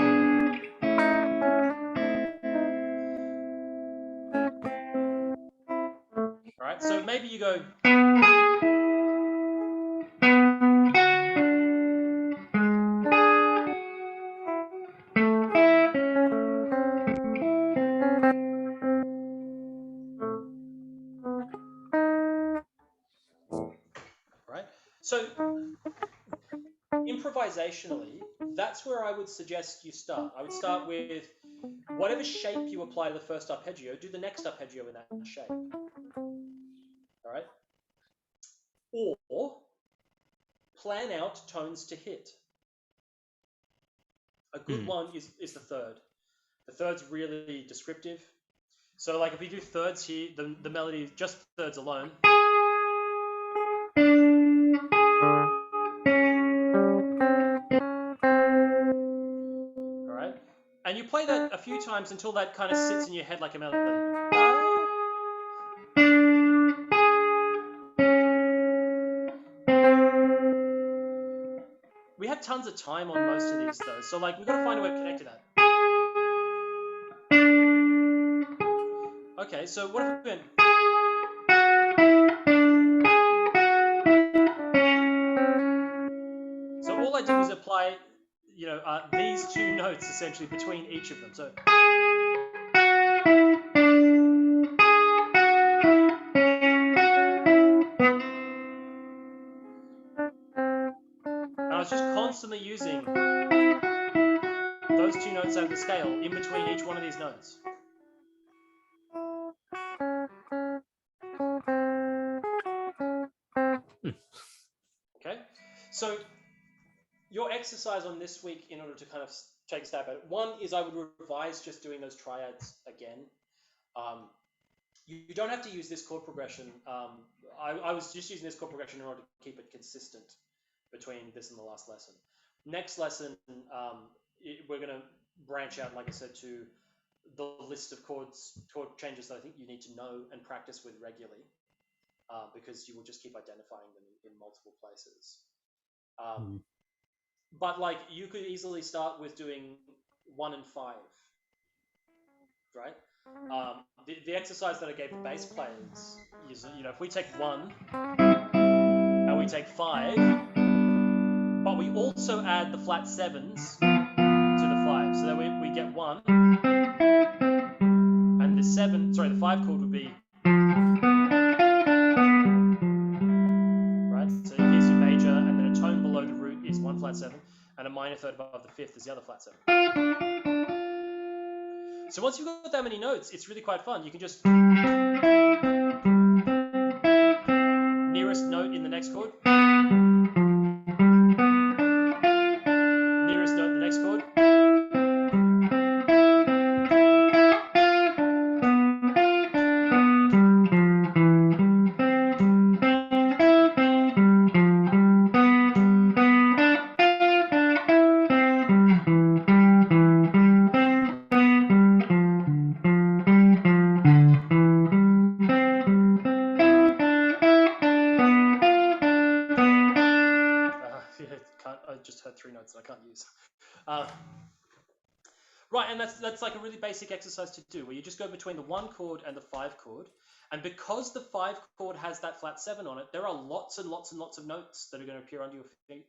All right, so maybe you go. Right, so improvisationally, that's where I would suggest you start. I would start with whatever shape you apply to the first arpeggio, do the next arpeggio in that shape. All right? Or plan out tones to hit. A good one is the third. The third's really descriptive. So like if we do thirds here, the melody is just thirds alone. All right? And you play that a few times until that kind of sits in your head like a melody. We have tons of time on most of these though, so like we've got to find a way to connect to that. Okay, so what have we been? So all I did was apply, these two notes essentially between each of them. So. And I was just constantly using those two notes out of the scale in between each one of these notes. Okay, so your exercise on this week, in order to kind of take a stab at it, one is I would revise just doing those triads again. You don't have to use this chord progression. I was just using this chord progression in order to keep it consistent between this and the last lesson. Next lesson, we're going to branch out, like I said, to the list of chord changes that I think you need to know and practice with regularly, because you will just keep identifying them in multiple places. But like you could easily start with doing 1 and 5, right? The exercise that I gave the bass players is, if we take 1 and we take 5, but we also add the flat 7s to the 5, so that we get 1, and the 5 chord would be, right? So here's your major, and then a tone below the root is 1 flat 7, and a minor third above the 5th is the other flat 7. So once you've got that many notes, it's really quite fun. You can just nearest note in the next chord, nearest note in the next chord, I just heard 3 notes that I can't use. Right, and that's like a really basic exercise to do, where you just go between the 1 chord and the 5 chord. And because the 5 chord has that flat 7 on it, there are lots and lots and lots of notes that are going to appear under your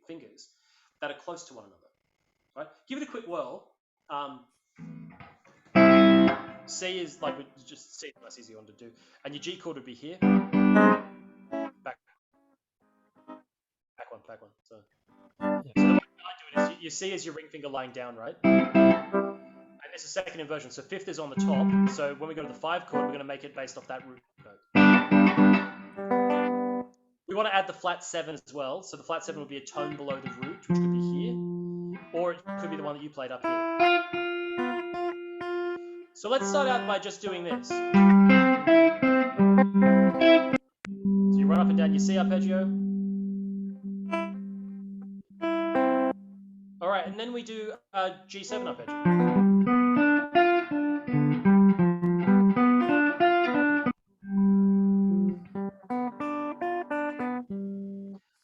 fingers that are close to one another. Right? Give it a quick whirl. C is like, just C, that's easy one to do. And your G chord would be here. Back one. So the way I do it is you see as your ring finger lying down, right? And it's a second inversion. So 5th is on the top. So when we go to the 5 chord, we're going to make it based off that root note. We want to add the flat 7 as well. So the flat 7 would be a tone below the root, which could be here, or it could be the one that you played up here. So let's start out by just doing this. So you run up and down your C arpeggio. All right, and then we do G7 arpeggio.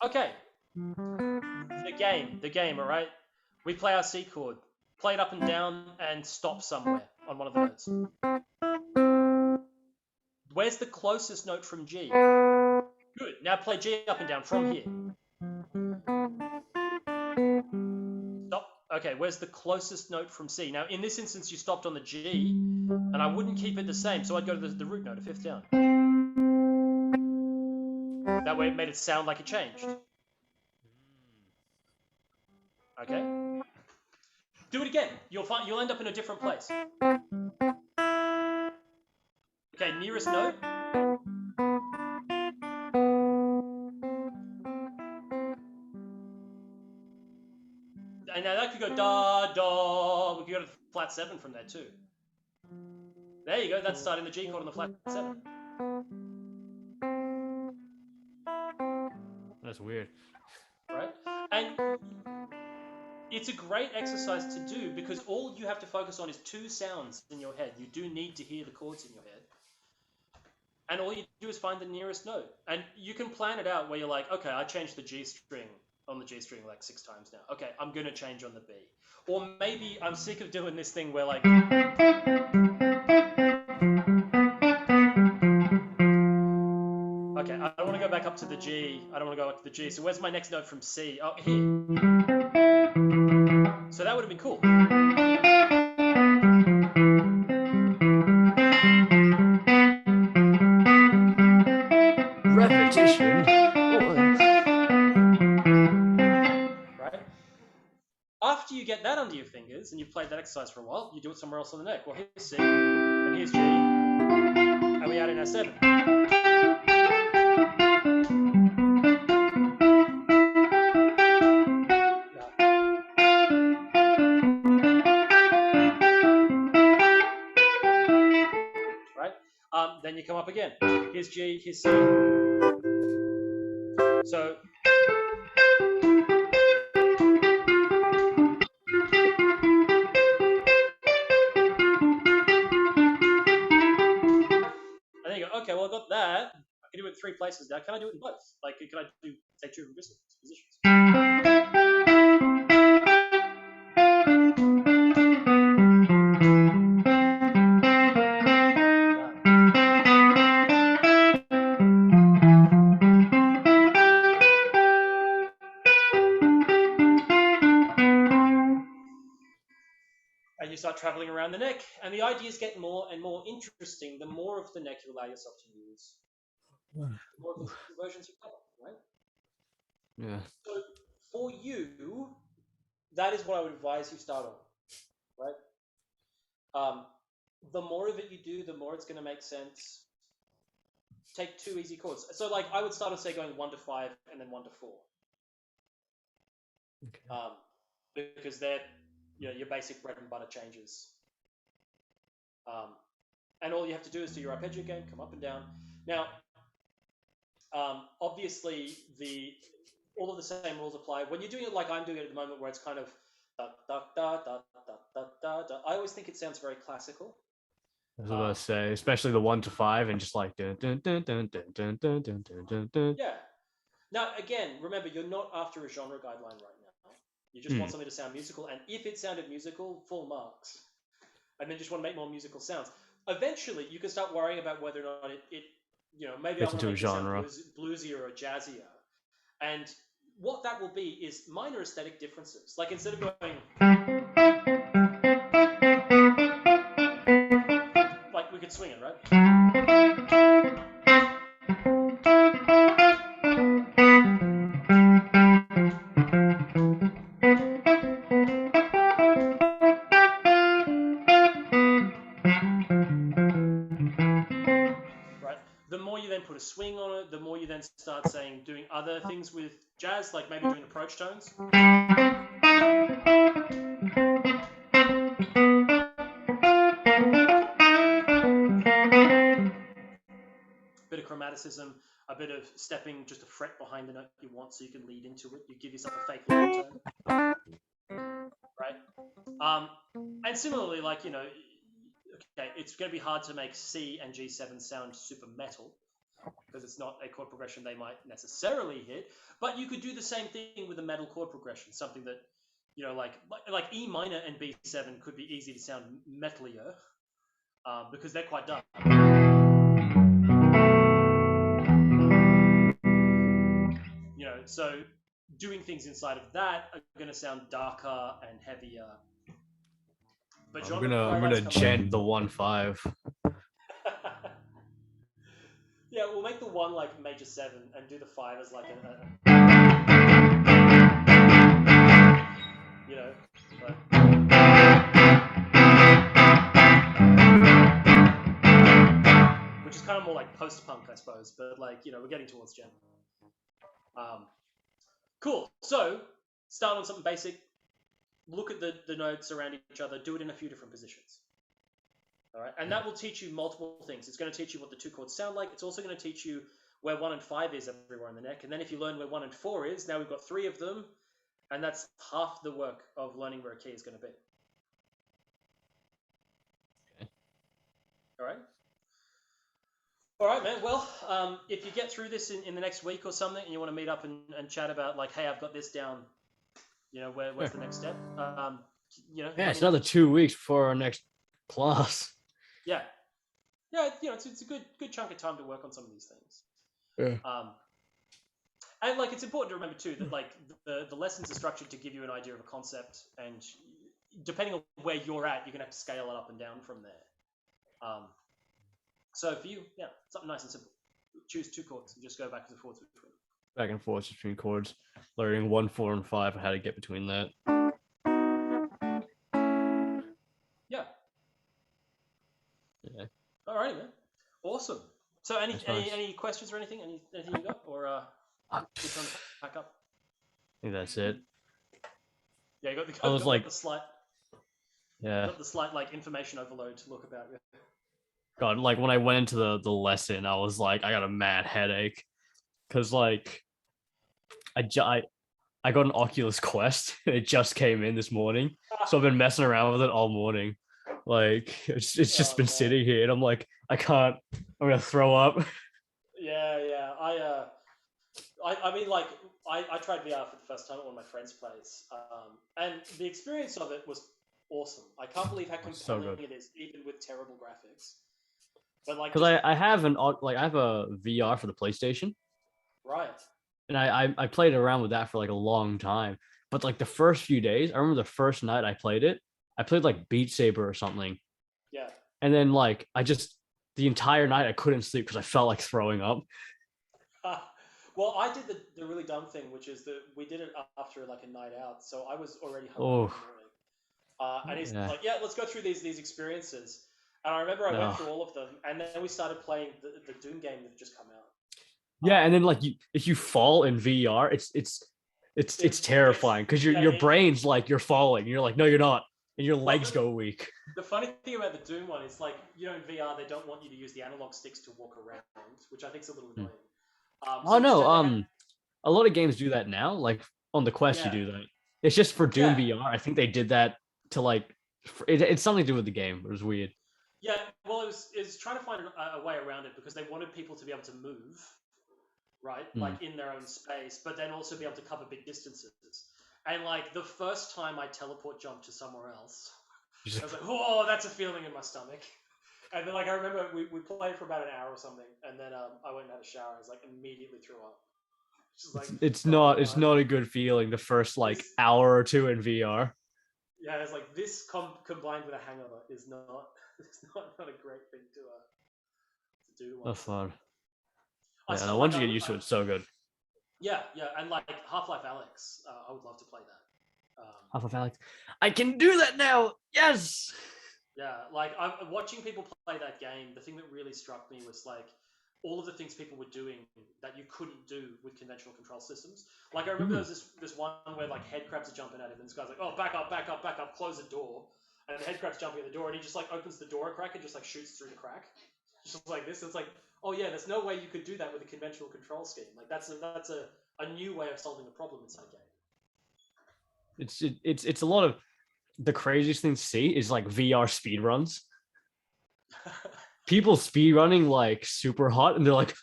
Okay, the game, all right? We play our C chord, play it up and down, and stop somewhere on one of the notes. Where's the closest note from G? Good, now play G up and down from here. Stop. Okay, where's the closest note from C? Now, in this instance, you stopped on the G, and I wouldn't keep it the same, so I'd go to the root note, a 5th down. That way it made it sound like it changed. Okay? Do it again. You'll end up in a different place. Okay, nearest note. And now that could go da, da. We could go to the flat 7 from there too. There you go. That's starting the G chord on the flat 7. That's weird. Right? And it's a great exercise to do because all you have to focus on is two sounds in your head. You do need to hear the chords in your head. And all you do is find the nearest note. And you can plan it out where you're like, okay, I changed the G string on the G string like 6 times now. Okay, I'm going to change on the B. Or maybe I'm sick of doing this thing where like... Okay, I don't want to go back up to the G. I don't want to go up to the G. So where's my next note from C? Oh, here. So that would have been cool. Repetition. Right? After you get that under your fingers and you've played that exercise for a while, you do it somewhere else on the neck. Well, here's C, and here's G, and we add in our 7. Then you come up again. Here's G, here's C. So and then you go, okay, well I got that. I can do it in 3 places now. Can I do it in both? Like, can I do, say, 2 positions? And you start traveling around the neck, and the ideas get more and more interesting the more of the neck you allow yourself to use. The more of the versions you cover, right? Yeah. So for you, that is what I would advise you start on, right? The more of it you do, the more it's going to make sense. Take 2 easy chords. So like I would start on, say, going 1 to 5 and then 1 to 4. Okay. Because they're, you know, your basic bread and butter changes. And all you have to do is do your arpeggio game, come up and down. Now, obviously, all of the same rules apply. When you're doing it like I'm doing it at the moment, where it's kind of da da da da da da da da, I always think it sounds very classical. I was about to say, especially the 1 to 5 and just like dun, dun, dun, dun, dun, dun, dun, dun, dun, dun. Yeah. Now, again, remember, you're not after a genre guideline right now. You just want something to sound musical, and if it sounded musical, full marks. And then just want to make more musical sounds. Eventually, you can start worrying about whether or not it you know, maybe I want to make it sound bluesier or jazzier. And what that will be is minor aesthetic differences. Like instead of going... like we could swing it, right? The more you then put a swing on it, the more you then start saying, doing other things with jazz, like maybe doing approach tones. Bit of chromaticism, a bit of stepping just a fret behind the note you want so you can lead into it. You give yourself a fake lead tone. Right? And similarly, like, you know, okay, it's going to be hard to make C and G7 sound super metal because it's not a chord progression they might necessarily hit, but you could do the same thing with a metal chord progression, something that, you know, like E minor and B7 could be easy to sound metalier because they're quite dark. You know, so doing things inside of that are going to sound darker and heavier. But I'm gonna gent the 1-5. Yeah, we'll make the 1 like major 7 and do the 5 as like a you know, like, which is kind of more like post-punk, I suppose. But like, you know, we're getting towards gent. Cool. So start on something basic. Look at the notes around each other. Do it in a few different positions. All right, and that will teach you multiple things. It's going to teach you what the 2 chords sound like. It's also going to teach you where 1 and 5 is everywhere in the neck. And then if you learn where 1 and 4 is, now we've got 3 of them. And that's half the work of learning where a key is going to be. Okay. All right. All right, man. Well, if you get through this in the next week or something, and you want to meet up and chat about like, hey, I've got this down. Where's the next step? Yeah, it's another 2 weeks before our next class. Yeah, it's a good chunk of time to work on some of these things. Yeah. And like, it's important to remember too that like the lessons are structured to give you an idea of a concept, and depending on where you're at, you're gonna have to scale it up and down from there. So for you, something nice and simple. Choose 2 chords and just go back and forth between them. Back and forth between chords, learning 1, 4, and 5, and how to get between that. Yeah. Yeah. Alrighty, man. Awesome. So any questions or anything? Anything you got? Or just trying to pack up? I think that's it. Yeah, you got the slight. Yeah. Got the slight like information overload to look about. Yeah. God, like when I went into the lesson, I was like, I got a mad headache, because like I got an Oculus Quest. It just came in this morning, so I've been messing around with it all morning. Like it's just been sitting here, and I'm like, I can't. I'm gonna throw up. Yeah. I mean, like, I tried VR for the first time at one of my friends' place, and the experience of it was awesome. I can't believe how compelling it is, even with terrible graphics. But like, because I have I have a VR for the PlayStation, right? And I played around with that for like a long time. But like the first few days, I remember the first night I played it, I played like Beat Saber or something. Yeah. And then like the entire night I couldn't sleep because I felt like throwing up. Well, I did the really dumb thing, which is that we did it after like a night out, so I was already hungover in the morning. And he's like, "Yeah, let's go through these experiences." And I remember I went through all of them, and then we started playing the Doom game that had just come out. Yeah, and then like if you fall in VR, it's terrifying because your brain's like you're falling. You're like, no, you're not, and your legs go weak. The funny thing about the Doom one is like, in VR they don't want you to use the analog sticks to walk around, which I think is a little annoying. A lot of games do that now. Like on the Quest, you do that. It's just for Doom VR. I think they did that to like it's something to do with the game. It was weird. Yeah, well, it was trying to find a way around it because they wanted people to be able to move, right, like in their own space, but then also be able to cover big distances. And like the first time I teleport jumped to somewhere else, I was like, "Oh, that's a feeling in my stomach." And then like I remember we played for about an hour or something, and then I went and had a shower. I was like immediately threw up. Like, it's not a good feeling the first like hour or two in VR. Yeah, it's like this combined with a hangover is not a great thing to do. That's fun. Yeah, once you get used to it, it's so good. Yeah, and like Half-Life Alyx, I would love to play that. Half-Life Alyx, I can do that now. Yes. Yeah, like I'm watching people play that game. The thing that really struck me was like all of the things people were doing that you couldn't do with conventional control systems. Like I remember there was this one where like head crabs are jumping at him, and this guy's like, "Oh, back up, close the door." And the head crab's jumping at the door, and he just like opens the door a crack and just like shoots through the crack, just like this. It's like, oh yeah, there's no way you could do that with a conventional control scheme. Like that's a new way of solving a problem inside a game. It's a lot of the craziest thing to see is like VR speedruns. People speedrunning like super hot, and they're like,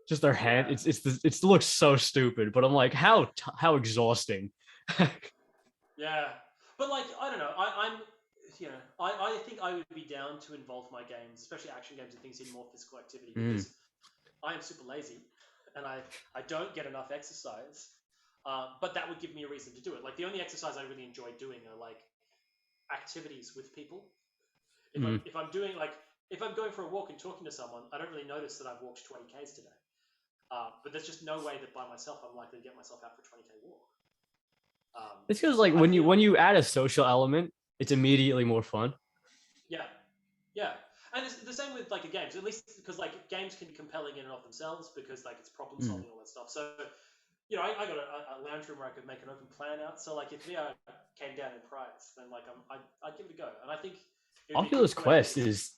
just their hand. Yeah. It looks so stupid, but I'm like, how exhausting. Yeah, but like I don't know. I think I would be down to involve my games, especially action games and things in more physical activity because I am super lazy and I don't get enough exercise. But that would give me a reason to do it. Like the only exercise I really enjoy doing are like activities with people. If I'm going for a walk and talking to someone, I don't really notice that I've walked 20 Ks today. But there's just no way that by myself I'm likely to get myself out for a 20K walk. It's because like when you add a social element, it's immediately more fun. Yeah, and it's the same with like games. At least because like games can be compelling in and of themselves because like it's problem solving and all that stuff. So I got a lounge room where I could make an open plan out. So like if VR came down in price, then like I'd give it a go. And I think Oculus Quest is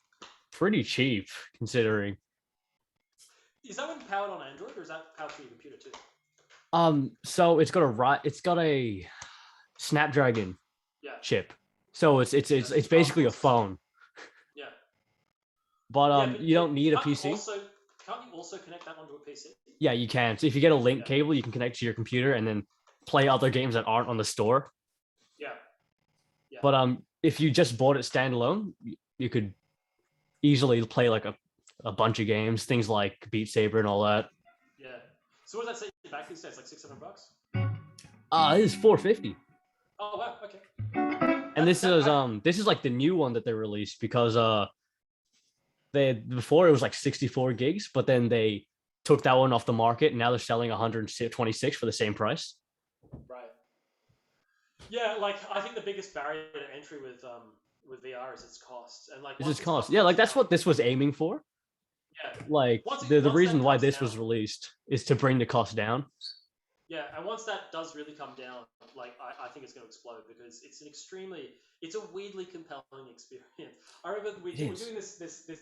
pretty cheap considering. Is that one powered on Android or is that powered through your computer too? So it's got a Snapdragon Yeah. chip. So it's basically a phone. Yeah. But Yeah, but you don't need a can't PC. you also connect that onto a PC? Yeah, you can. So if you get a link cable, you can connect to your computer and then play other games that aren't on the store. Yeah. Yeah. But if you just bought it standalone, you could easily play like a bunch of games, things like Beat Saber and all that. Yeah. So what does that set you back these days? Like $600? This is 450. Oh wow, okay. And this is like the new one that they released because they before it was like 64 gigs, but then they took that one off the market and now they're selling 126 for the same price. Right. Yeah, like I think the biggest barrier to entry with VR is its cost, and like It's once just its cost. cost Yeah, comes like that's down, what this was aiming for. yeah. Like the Once reason that why comes this down, was released is to bring the cost down. yeah, and once that does really come down, like I think it's going to explode because it's a weirdly compelling experience. I remember we were doing this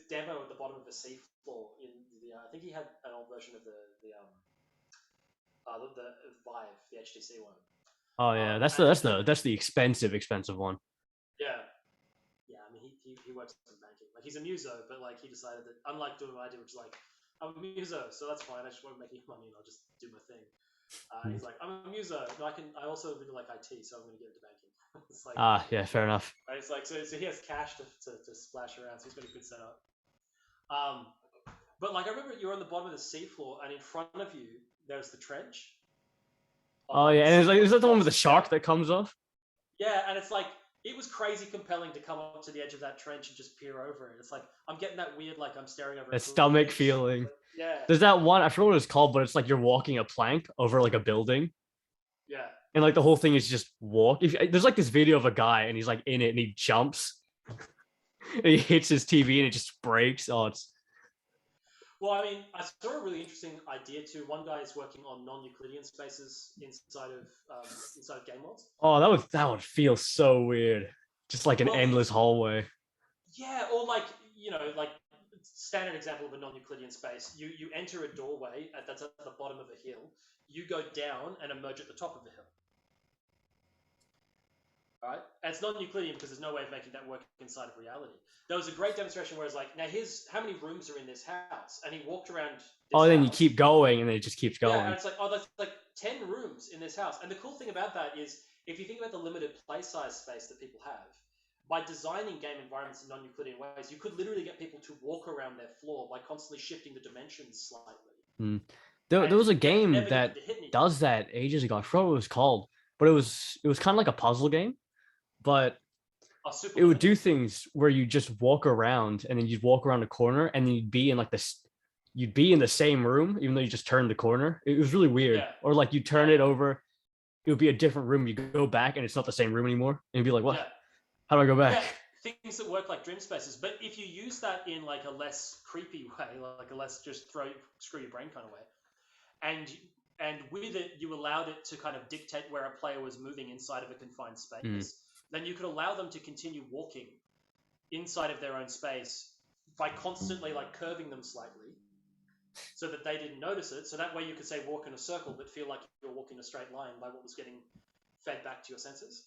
demo at the bottom of the seafloor in the I think he had an old version of the Vive, the HTC one. Oh yeah, that's the expensive one. Yeah, yeah. I mean, he works in banking. Like he's a muso, but like he decided that unlike doing what I did, which is like I'm a muso, so that's fine. I just won't make any money and I'll just do my thing. He's like, I'm a muso. No, I also really like IT, so I'm going to get into banking. It's like, Yeah, fair enough. right? It's like so he has cash to splash around, so he's got a good setup. Um, but like I remember you're on the bottom of the seafloor, and in front of you there's the trench. Oh yeah, and it's like, is that the one with the shark that comes off? Yeah, and it's like it was crazy compelling to come up to the edge of that trench and just peer over it. It's like I'm getting that weird, like I'm staring over A stomach feeling. Like, yeah. There's that one, I forget what it's called, but it's like you're walking a plank over like a building. Yeah. And like the whole thing is just walk. There's like this video of a guy and he's like in it and he jumps. And he hits his TV and it just breaks. Oh, it's Well, I mean, I saw a really interesting idea too. One guy is working on non-Euclidean spaces inside of game mods. that would feel so weird. Just like an endless hallway. Yeah, or like like standard example of a non-Euclidean space. You enter a doorway that's at the bottom of a hill. You go down and emerge at the top of the hill. Right? And it's non-Euclidean because there's no way of making that work inside of reality. There was a great demonstration where it's like, now here's how many rooms are in this house, and he walked around. Then you keep going, and then it just keeps going. Yeah, and it's like, that's like 10 rooms in this house. And the cool thing about that is, if you think about the limited play size space that people have, by designing game environments in non-Euclidean ways, you could literally get people to walk around their floor by constantly shifting the dimensions slightly. There was a game that does that ages ago. I forgot what it was called, but it was kind of like a puzzle game, but it would do things where you just walk around and then you'd walk around a corner and then you'd be in like you'd be in the same room even though you just turned the corner. It was really weird. Yeah. Or like you turn it over, it would be a different room. You go back and it's not the same room anymore, and you'd be like, what? Yeah. How do I go back? Yeah. Things that work like dream spaces, but if you use that in like a less creepy way, like a less just screw your brain kind of way, and with it you allowed it to kind of dictate where a player was moving inside of a confined space, then you could allow them to continue walking inside of their own space by constantly like curving them slightly so that they didn't notice it. So that way you could say walk in a circle but feel like you're walking a straight line by what was getting fed back to your senses.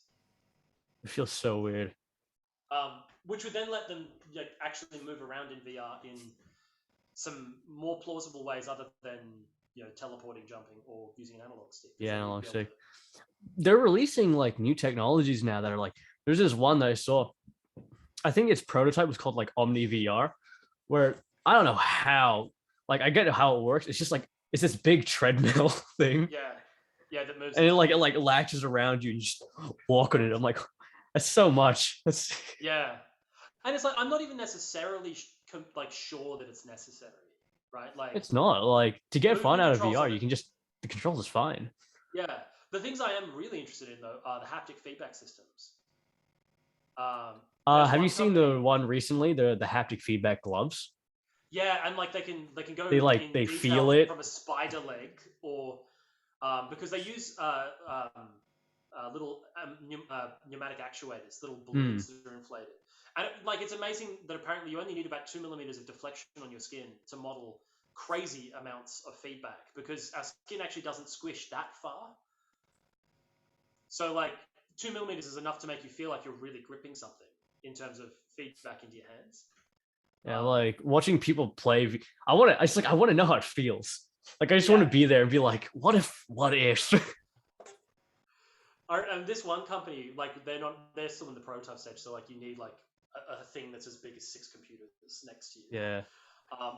It feels so weird. Which would then let them actually move around in VR in some more plausible ways other than teleporting, jumping, or using an analog stick. Yeah, analog stick. They're releasing like new technologies now that are like, there's this one that I saw, I think its prototype was called like Omni VR, where I don't know how, like I get how it works. It's just like it's this big treadmill thing. Yeah, that moves. And it like latches around you and you just walk on it. I'm like, that's so much. Yeah, and it's like I'm not even necessarily sure that it's necessary, right? Like it's not like to get fun out of VR. You can just the controls is fine. Yeah, the things I am really interested in though are the haptic feedback systems. Have you seen the one recently? The haptic feedback gloves. Yeah, and like they can go. They feel it from a spider leg, or because they use little pneumatic actuators, little balloons that are inflated, and it's amazing that apparently you only need about 2 millimeters of deflection on your skin to model crazy amounts of feedback because our skin actually doesn't squish that far. So like 2 mm is enough to make you feel like you're really gripping something in terms of feedback into your hands. Yeah, like watching people play. I want to. It's like I want to know how it feels. Like I just want to be there and be like, what if? What if? And this one company, like they're still in the prototype stage. So like you need like a thing that's as big as 6 computers next to you. Yeah.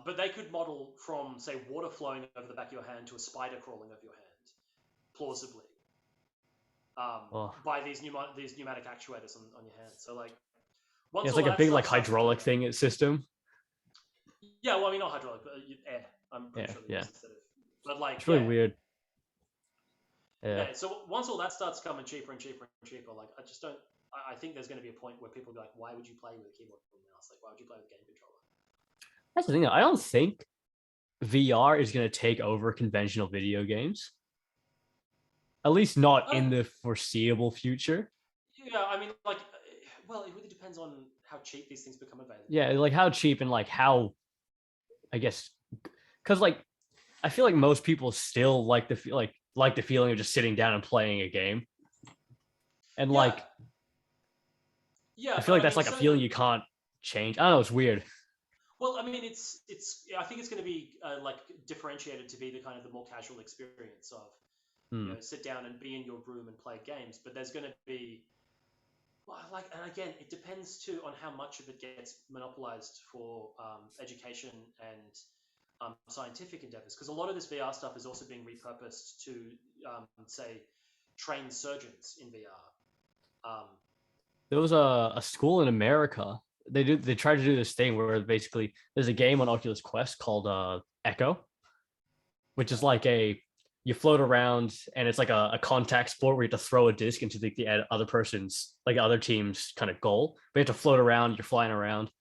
But they could model from say water flowing over the back of your hand to a spider crawling over your hand, plausibly. By these pneumatic actuators on your hand. So like, once it's like a big like hydraulic thing system. Yeah, well, I mean not hydraulic, but air. I'm pretty sure instead of. But like, it's really weird. Yeah. So once all that starts coming cheaper and cheaper and cheaper, like I just don't. I think there's going to be a point where people be like, why would you play with a keyboard and mouse? Like, why would you play with a game controller? That's the thing. I don't think VR is going to take over conventional video games. At least not in the foreseeable future. Yeah, I mean, like, well, it really depends on how cheap these things become available. Yeah, like how cheap and like how, I guess, because like I feel like most people still like the feeling of just sitting down and playing a game, and I feel like that's like a feeling you can't change. I don't know, it's weird. Well, I mean, it's. I think it's going to be like differentiated to be the kind of the more casual experience of, sit down and be in your room and play games. But there's going to be, and again, it depends too on how much of it gets monopolized for education and scientific endeavors. Because a lot of this VR stuff is also being repurposed to, say, train surgeons in VR. There was a school in America. They tried to do this thing where basically there's a game on Oculus Quest called Echo, which is like you float around and it's like a contact sport where you have to throw a disc into the other person's, like other team's kind of goal. But you have to float around, you're flying around.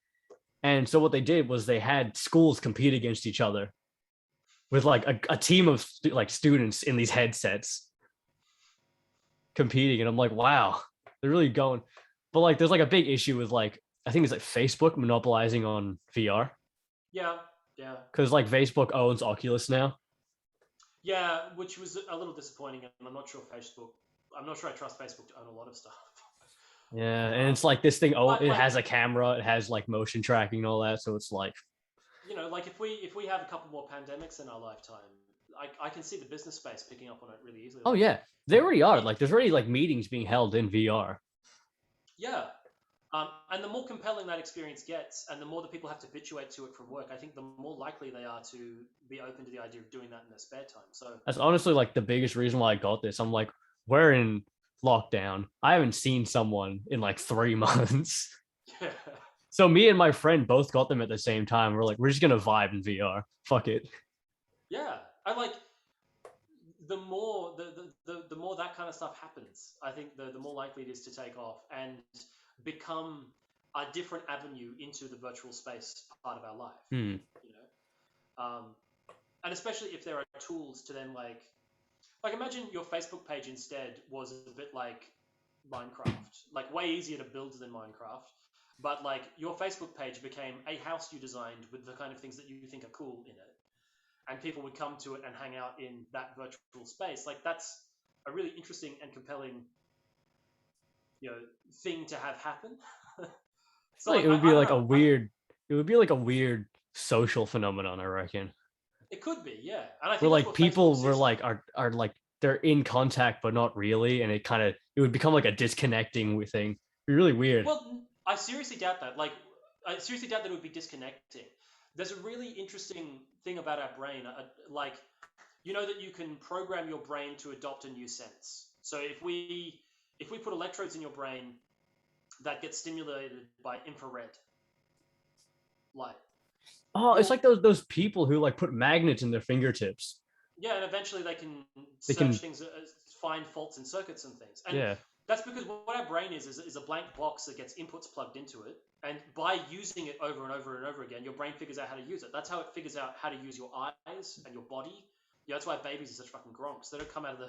And so what they did was they had schools compete against each other with like a team of students in these headsets competing. And I'm like, wow, they're really going. But like there's like a big issue with like, I think it's like Facebook monopolizing on VR. Yeah. Because like Facebook owns Oculus now. Yeah, which was a little disappointing, and I'm not sure I trust Facebook to own a lot of stuff. Yeah, and it's like this thing. It has a camera. It has like motion tracking and all that. So it's like, like if we have a couple more pandemics in our lifetime, I can see the business space picking up on it really easily. Oh yeah, they already are. Like there's already like meetings being held in VR. Yeah. And the more compelling that experience gets, and the more that people have to habituate to it from work, I think the more likely they are to be open to the idea of doing that in their spare time. So that's honestly like the biggest reason why I got this. I'm like, we're in lockdown. I haven't seen someone in like 3 months. Yeah. So me and my friend both got them at the same time. We're like, we're just gonna vibe in VR. Fuck it. Yeah, I like the more the more that kind of stuff happens. I think the more likely it is to take off and become a different avenue into the virtual space part of our life. And especially if there are tools to then like imagine your Facebook page instead was a bit like Minecraft, like way easier to build than Minecraft, but like your Facebook page became a house you designed with the kind of things that you think are cool in it, and people would come to it and hang out in that virtual space. Like that's a really interesting and compelling thing to have happen. So like, it would be like a weird social phenomenon, I reckon. It could be, yeah. And I think where like people were like are like they're in contact but not really, and it would become like a disconnecting thing. It'd be really weird. Well, I seriously doubt that. Like, I seriously doubt that it would be disconnecting. There's a really interesting thing about our brain. Like, that you can program your brain to adopt a new sense. So if we put electrodes in your brain that get stimulated by infrared light. Oh, it's like those people who like put magnets in their fingertips. Yeah, and eventually they can search things, find faults in circuits and things. And that's because what our brain is a blank box that gets inputs plugged into it. And by using it over and over and over again, your brain figures out how to use it. That's how it figures out how to use your eyes and your body. Yeah, that's why babies are such fucking gronks. They don't come out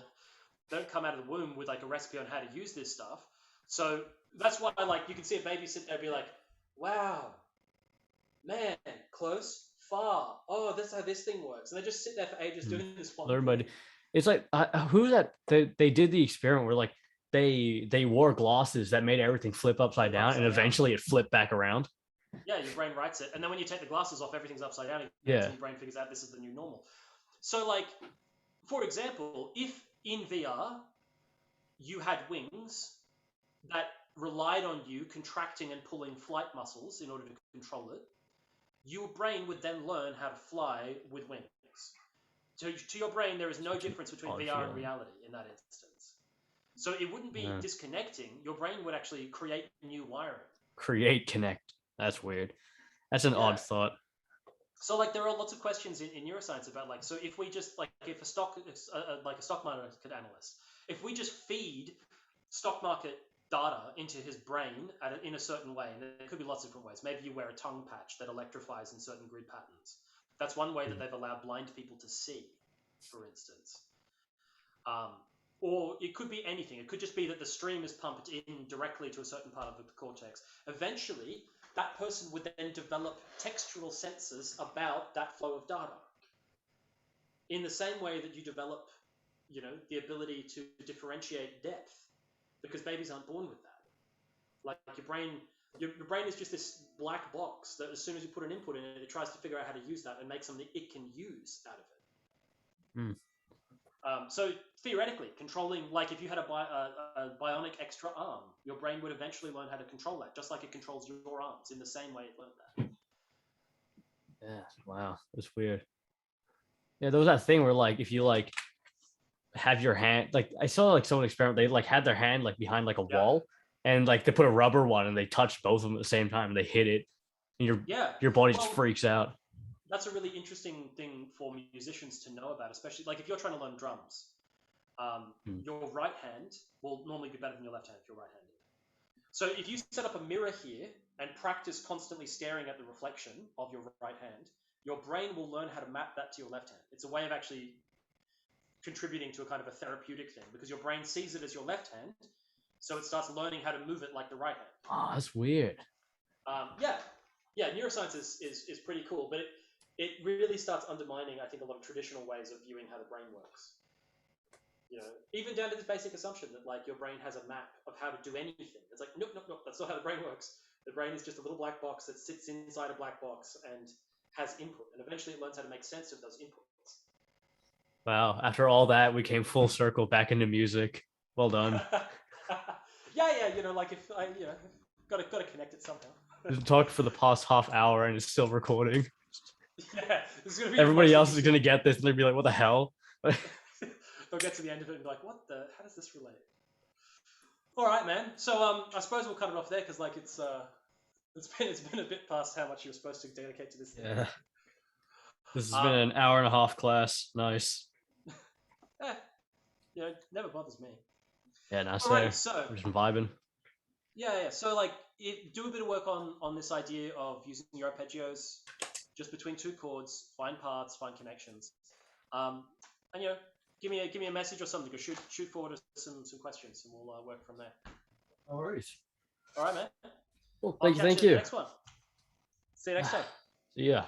of the womb with like a recipe on how to use this stuff. So that's why like you can see a baby sit there and be like, wow, man, close, far. Oh, that's how this thing works. And they just sit there for ages doing this one. Everybody, it's like who's that? They did the experiment where like they wore glasses that made everything flip upside down, and eventually it flipped back around. Yeah, your brain writes it, and then when you take the glasses off, everything's upside down again. Yeah. So your brain figures out this is the new normal. So, like, for example, if in VR you had wings that relied on you contracting and pulling flight muscles in order to control it, your brain would then learn how to fly with wings. To your brain, there is no difference between VR and reality in that instance. So it wouldn't be disconnecting. Your brain would actually create new wiring. Connect. That's weird. That's an odd thought. So like there are lots of questions in neuroscience about like, so if we just like, if a stock market analyst, if we just feed stock market data into his brain in a certain way, and there could be lots of different ways. Maybe you wear a tongue patch that electrifies in certain grid patterns. That's one way that they've allowed blind people to see, for instance. Or it could be anything. It could just be that the stream is pumped in directly to a certain part of the cortex. Eventually, that person would then develop textural senses about that flow of data. In the same way that you develop, the ability to differentiate depth, because babies aren't born with that. Like your brain is just this black box that as soon as you put an input in it, it tries to figure out how to use that and make something it can use out of it. So theoretically, controlling, like if you had a bionic extra arm, your brain would eventually learn how to control that, just like it controls your arms in the same way it learned that. Yeah, wow, that's weird. Yeah, there was that thing where like if you like have your hand, like I saw like someone experiment, they like had their hand like behind like a wall, and like they put a rubber one and they touched both of them at the same time and they hit it, and your body just freaks out. That's a really interesting thing for musicians to know about, especially like if you're trying to learn drums. Your right hand will normally be better than your left hand if you're right-handed. So if you set up a mirror here and practice constantly staring at the reflection of your right hand, your brain will learn how to map that to your left hand. It's a way of actually contributing to a kind of a therapeutic thing, because your brain sees it as your left hand, so it starts learning how to move it like the right hand. Oh, that's weird. Neuroscience is pretty cool, but it really starts undermining, I think, a lot of traditional ways of viewing how the brain works. Even down to this basic assumption that like your brain has a map of how to do anything. It's like, nope, that's not how the brain works. The brain is just a little black box that sits inside a black box and has input, and eventually it learns how to make sense of those inputs. Wow, after all that, we came full circle back into music. Well done. Like if I, gotta connect it somehow. We've talked for the past half hour and it's still recording. Yeah, this is gonna be everybody else is gonna get this and they'll be like, what the hell? They'll get to the end of it and be like, how does this relate? All right, man. So I suppose we'll cut it off there, because like it's been a bit past how much you were supposed to dedicate to this thing. Yeah. This has been an hour and a half class. Nice. It never bothers me. Yeah, nice. Alright, so we're just vibing. Yeah. So like, do a bit of work on this idea of using your arpeggios just between two chords, find parts, find connections, and give me a message or something, or shoot forward some questions, and we'll work from there. No worries. All right, man. Well, thank you. Next one. See you next time. See ya.